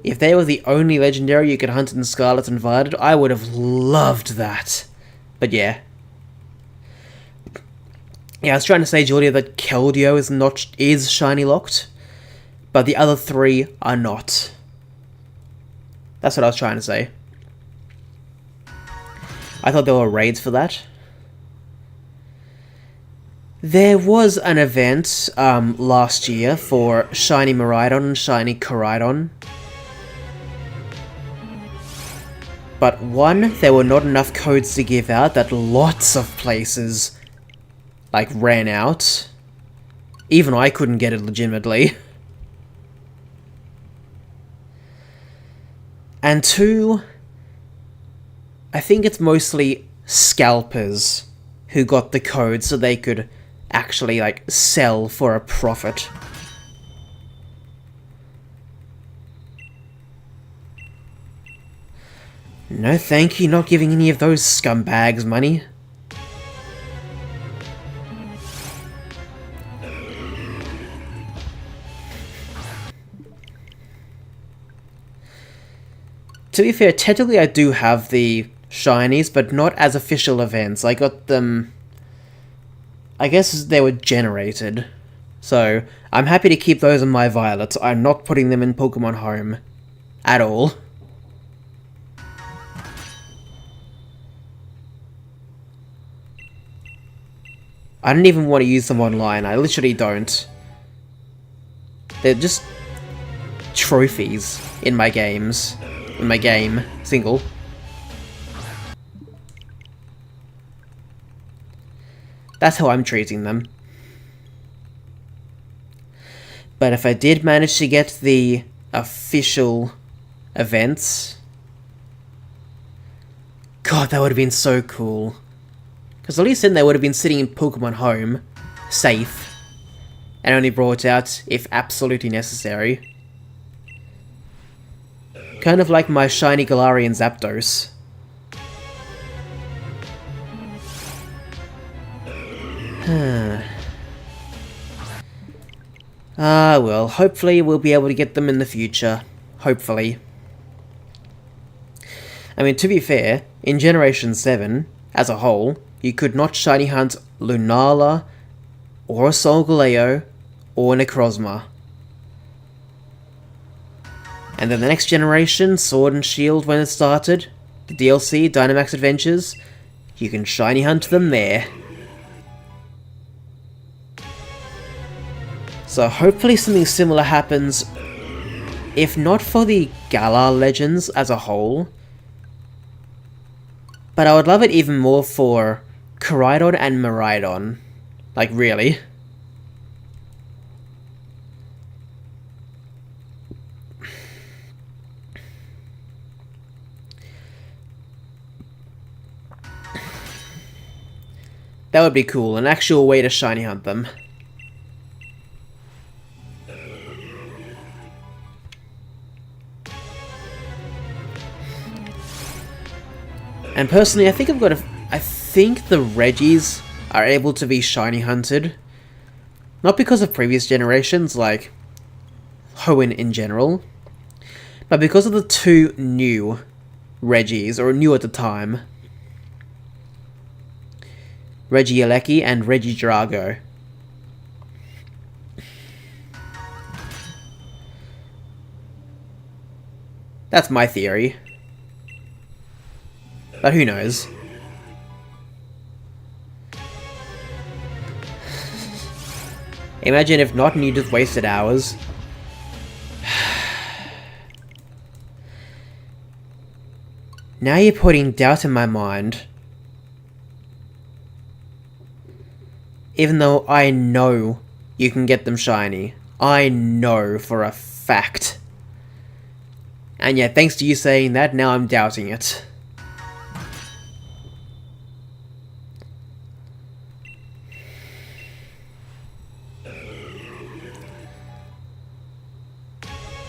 If they were the only legendary you could hunt in Scarlet and Violet, I would have loved that. But yeah. Yeah, I was trying to say, Julia, that Keldeo is shiny locked, but the other three are not. That's what I was trying to say. I thought there were raids for that. There was an event last year for Shiny Miraidon and Shiny Koraidon. But one, there were not enough codes to give out, that lots of places, like, ran out. Even I couldn't get it legitimately. And two, I think it's mostly scalpers who got the code so they could actually, like, sell for a profit. No thank you, not giving any of those scumbags money. To be fair, technically I do have the shinies, but not as official events. I got them... I guess they were generated. So, I'm happy to keep those in my Violets. I'm not putting them in Pokemon Home. At all. I don't even want to use them online. I literally don't. They're just trophies in my games. In my game. Single. That's how I'm treating them. But if I did manage to get the official events, God, that would have been so cool. Because at least then they would have been sitting in Pokemon Home, safe, and only brought out if absolutely necessary. Kind of like my shiny Galarian Zapdos. Well, hopefully we'll be able to get them in the future. Hopefully. I mean, to be fair, in Generation 7, as a whole, you could not shiny hunt Lunala, or a Solgaleo, or Necrozma. And then the next generation, Sword and Shield, when it started, the DLC, Dynamax Adventures, you can shiny hunt them there. So hopefully something similar happens, if not for the Galar Legends as a whole, but I would love it even more for Koraidon and Miraidon. Like, really. That would be cool, an actual way to shiny hunt them. And personally, I think I think the Regis are able to be shiny hunted. Not because of previous generations, like Hoenn in general, but because of the two new Regis, or new at the time. Regieleki and Regidrago. That's my theory. But who knows? Imagine if not and you just wasted hours. Now you're putting doubt in my mind. Even though I know you can get them shiny. I know for a fact. And yeah, thanks to you saying that, now I'm doubting it.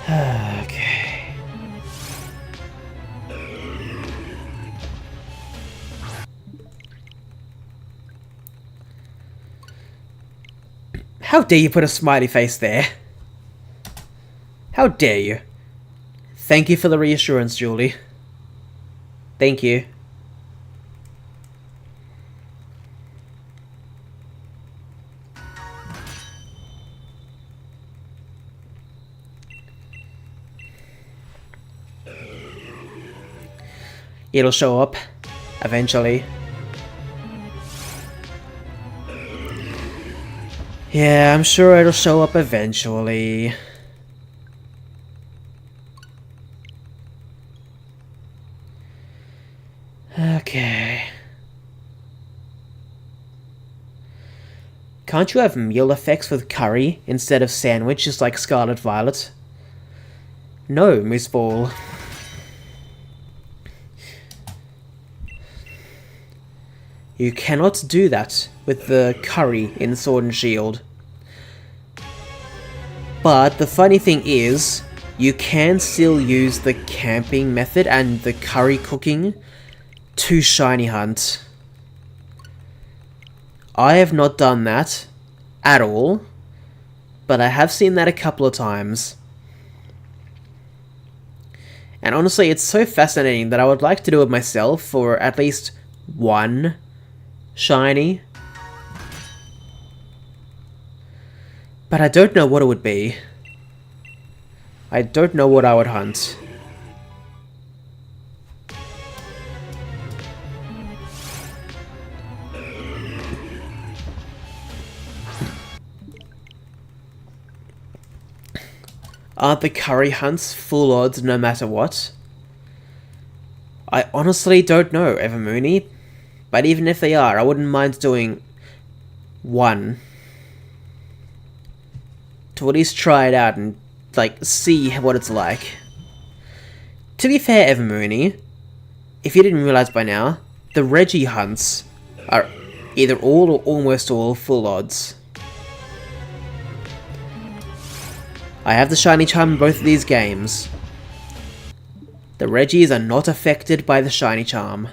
Okay. How dare you put a smiley face there? How dare you? Thank you for the reassurance, Julie. Thank you. It'll show up, eventually. Yeah, I'm sure it'll show up eventually. Okay. Can't you have meal effects with curry instead of sandwich, just like Scarlet Violet? No, Miss Ball. You cannot do that with the curry in Sword and Shield. But the funny thing is, you can still use the camping method and the curry cooking to shiny hunt. I have not done that at all, but I have seen that a couple of times. And honestly, it's so fascinating that I would like to do it myself for at least one shiny. But I don't know what it would be. I don't know what I would hunt. Aren't the curry hunts full odds no matter what? I honestly don't know, Evermoony. But even if they are, I wouldn't mind doing one. To at least try it out and, like, see what it's like. To be fair, Evermoony, if you didn't realize by now, the Regice hunts are either all or almost all full odds. I have the shiny charm in both of these games. The Regis are not affected by the shiny charm.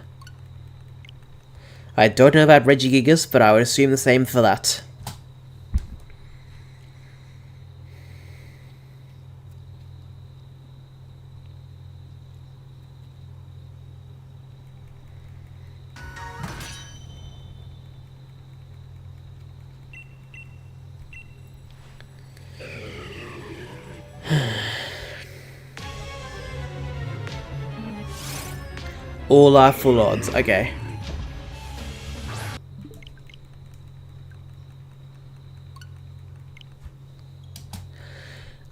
I don't know about Regigigas, but I would assume the same for that. All are full odds, okay.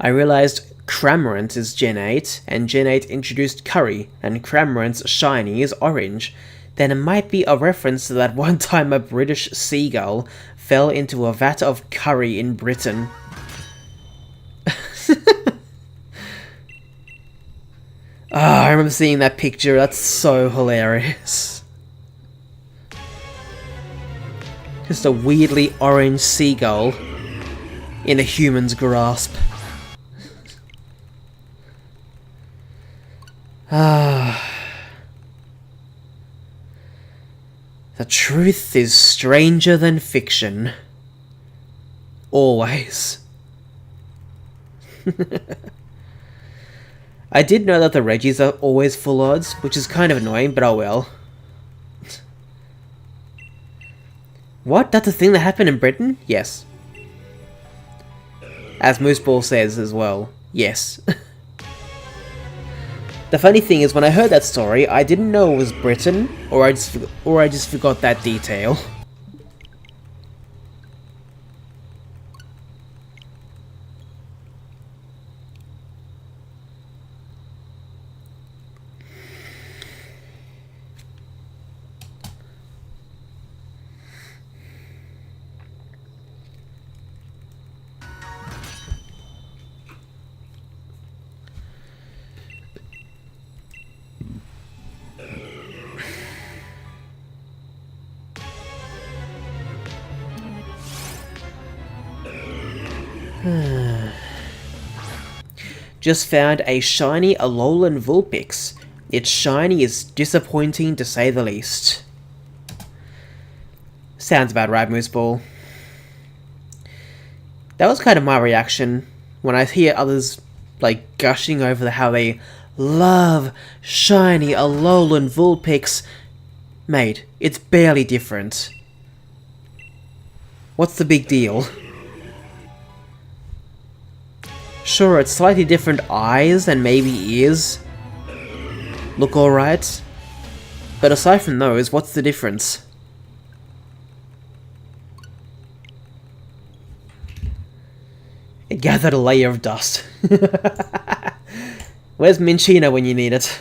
I realized Cramorant is Gen 8, and Gen 8 introduced Curry, and Cramorant's shiny is orange. Then it might be a reference to that one time a British seagull fell into a vat of curry in Britain. I remember seeing that picture, that's so hilarious. Just a weirdly orange seagull in a human's grasp. The truth is stranger than fiction. Always. I did know that the Regis are always full odds, which is kind of annoying, but oh well. What? That's a thing that happened in Britain? Yes. As Mooseball says as well, yes. The funny thing is, when I heard that story, I didn't know it was Britain, or I just forgot that detail. Just found a shiny Alolan Vulpix. Its shiny is disappointing to say the least. Sounds about right, Mooseball. That was kind of my reaction when I hear others like gushing over how they love shiny Alolan Vulpix. Mate, it's barely different. What's the big deal? Sure, it's slightly different eyes and maybe ears look alright, but aside from those, what's the difference? It gathered a layer of dust. Where's Minchino when you need it?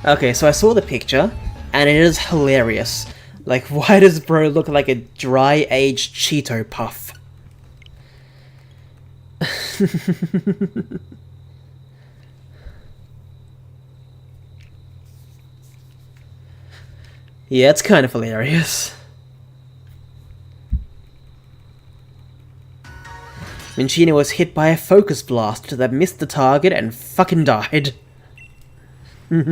Okay, so I saw the picture, and it is hilarious. Like, why does bro look like a dry-aged Cheeto Puff? Yeah, it's kind of hilarious. Minchino was hit by a focus blast that missed the target and fucking died. To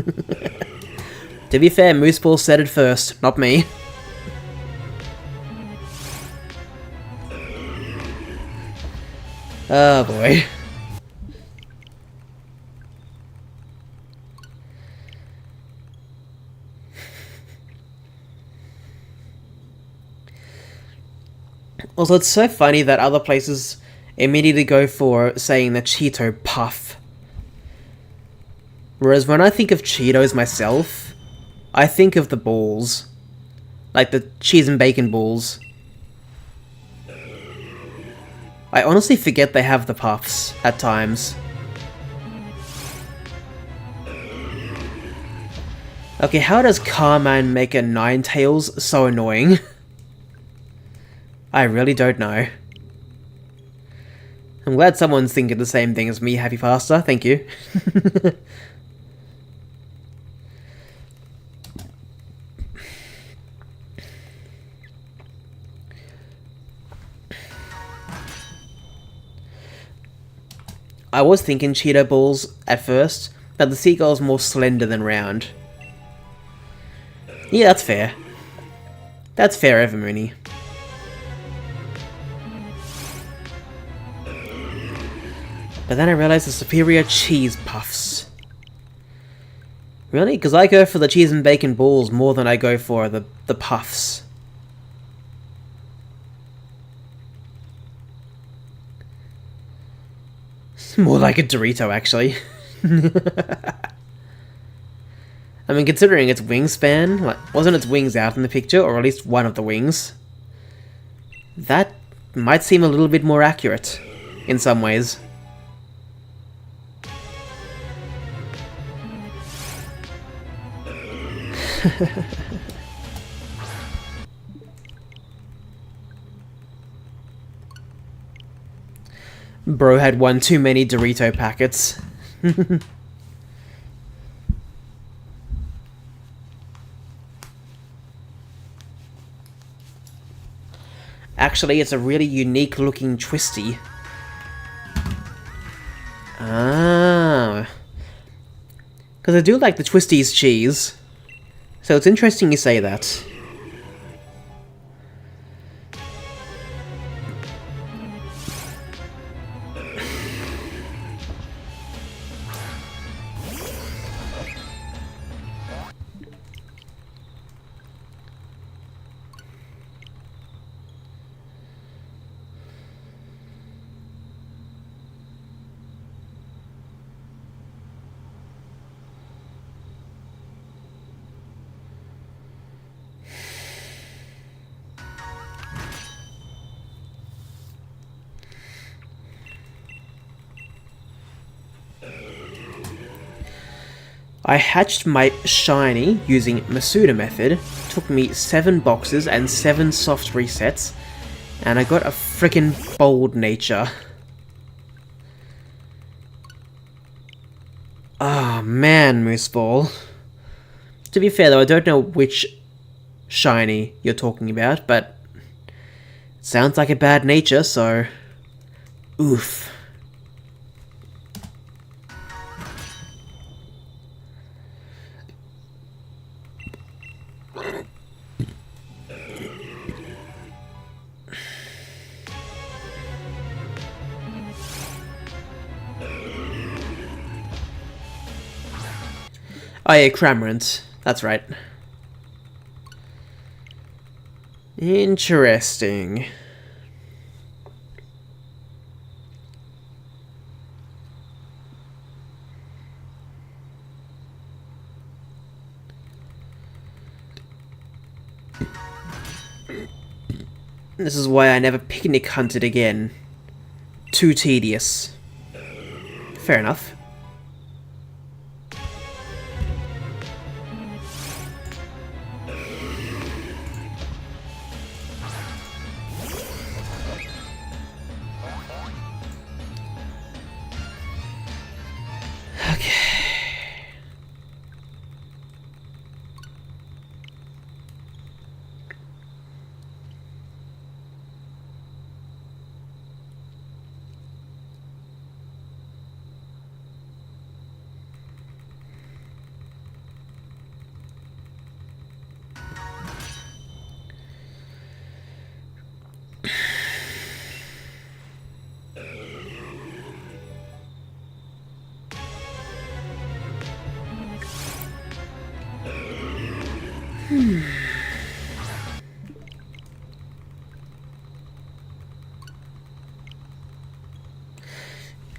be fair, Mooseball said it first, not me. Oh boy. Also, it's so funny that other places immediately go for saying the Cheeto Puff. Whereas when I think of Cheetos myself, I think of the balls. Like the cheese and bacon balls. I honestly forget they have the puffs at times. Okay, how does Carman make a Ninetales so annoying? I really don't know. I'm glad someone's thinking the same thing as me, Happy Pasta. Thank you. I was thinking Cheeto balls at first, but the seagull's more slender than round. Yeah, that's fair. That's fair, Evermoony. But then I realized the superior cheese puffs. Really? Because I go for the cheese and bacon balls more than I go for the puffs. It's more like a Dorito, actually. I mean, considering its wingspan, like, wasn't its wings out in the picture, or at least one of the wings? That might seem a little bit more accurate, in some ways. Bro had one too many Dorito packets. Actually, it's a really unique looking twisty. Ah. Because I do like the Twisties cheese. So it's interesting you say that. I hatched my shiny using Masuda method, took me 7 boxes and 7 soft resets, and I got a frickin' bold nature. Ah, man, Mooseball. To be fair though, I don't know which shiny you're talking about, but it sounds like a bad nature, so oof. Oh yeah, Cramorant. That's right. Interesting. This is why I never picnic hunted again. Too tedious. Fair enough.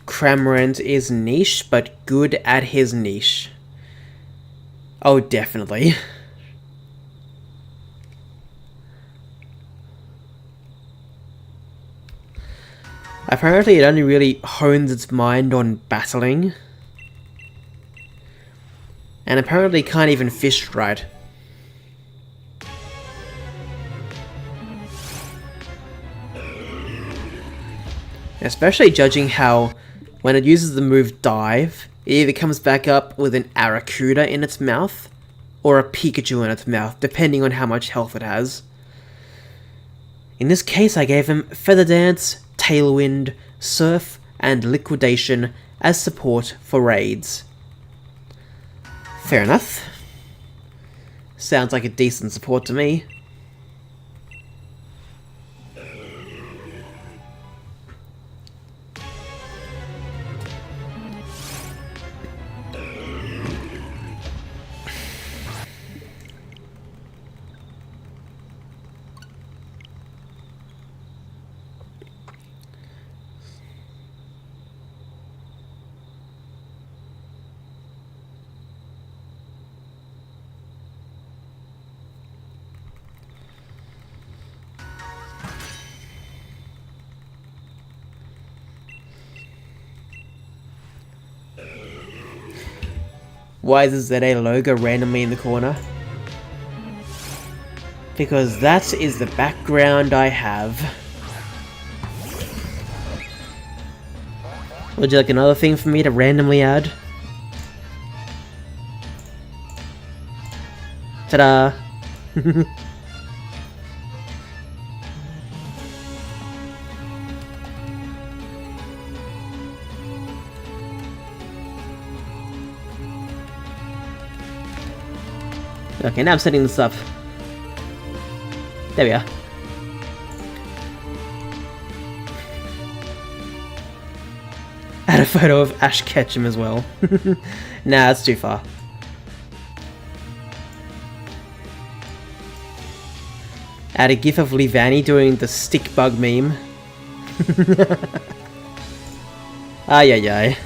Cramorant is niche, but good at his niche. Oh, definitely. Apparently it only really hones its mind on battling. And apparently can't even fish right. Especially judging how, when it uses the move Dive, it either comes back up with an Arrokuda in its mouth, or a Pikachu in its mouth, depending on how much health it has. In this case, I gave him Feather Dance, Tailwind, Surf, and Liquidation as support for raids. Fair enough. Sounds like a decent support to me. Why is the ZA logo randomly in the corner? Because that is the background I have. Would you like another thing for me to randomly add? Ta-da! Okay, now I'm setting this up. There we are. Add a photo of Ash Ketchum as well. Nah, that's too far. Add a gif of Livani doing the stick bug meme. Ay ay ay.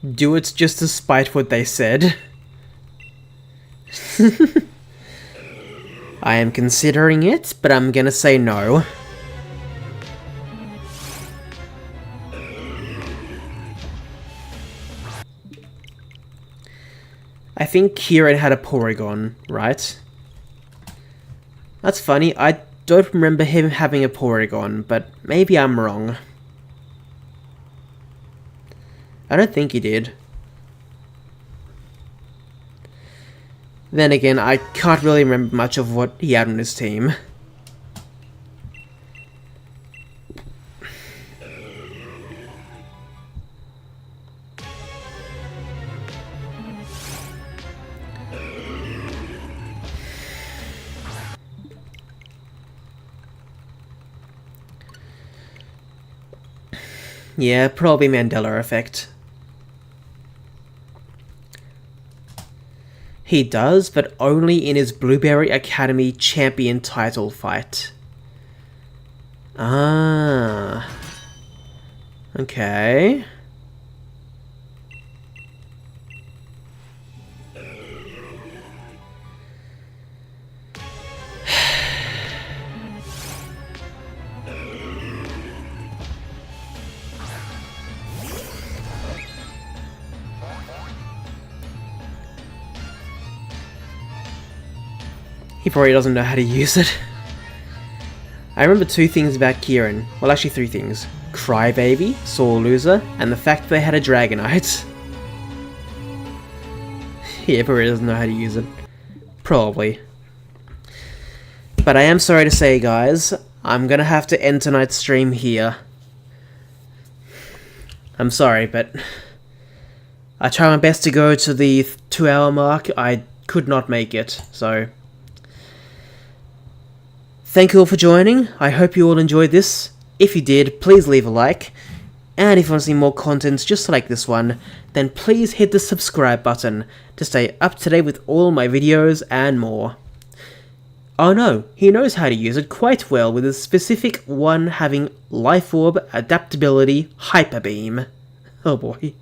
Do it just to spite what they said. I am considering it, but I'm gonna say no. I think Kieran had a Porygon, right? That's funny, I don't remember him having a Porygon, but maybe I'm wrong. I don't think he did. Then again, I can't really remember much of what he had on his team. Yeah, probably Mandela effect. He does, but only in his Blueberry Academy champion title fight. Ah. Okay. He probably doesn't know how to use it. I remember two things about Kieran. Well, actually three things. Crybaby, Sore Loser, and the fact they had a Dragonite. He probably doesn't know how to use it. Probably. But I am sorry to say, guys, I'm gonna have to end tonight's stream here. I'm sorry, but I tried my best to go to the 2-hour mark. I could not make it, so thank you all for joining. I hope you all enjoyed this. If you did, please leave a like. And if you want to see more content just like this one, then please hit the subscribe button to stay up to date with all my videos and more. Oh no, he knows how to use it quite well with a specific one having Life Orb Adaptability Hyper Beam. Oh boy.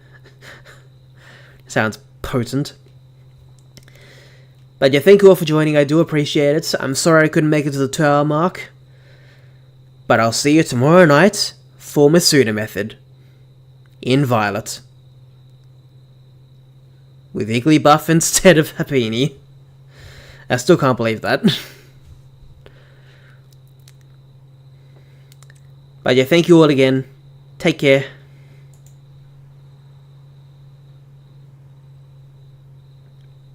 Sounds potent. But yeah, thank you all for joining, I do appreciate it. I'm sorry I couldn't make it to the 2-hour mark. But I'll see you tomorrow night for Masuna Method. In Violet. With Igglybuff instead of Happiny. I still can't believe that. But yeah, thank you all again. Take care.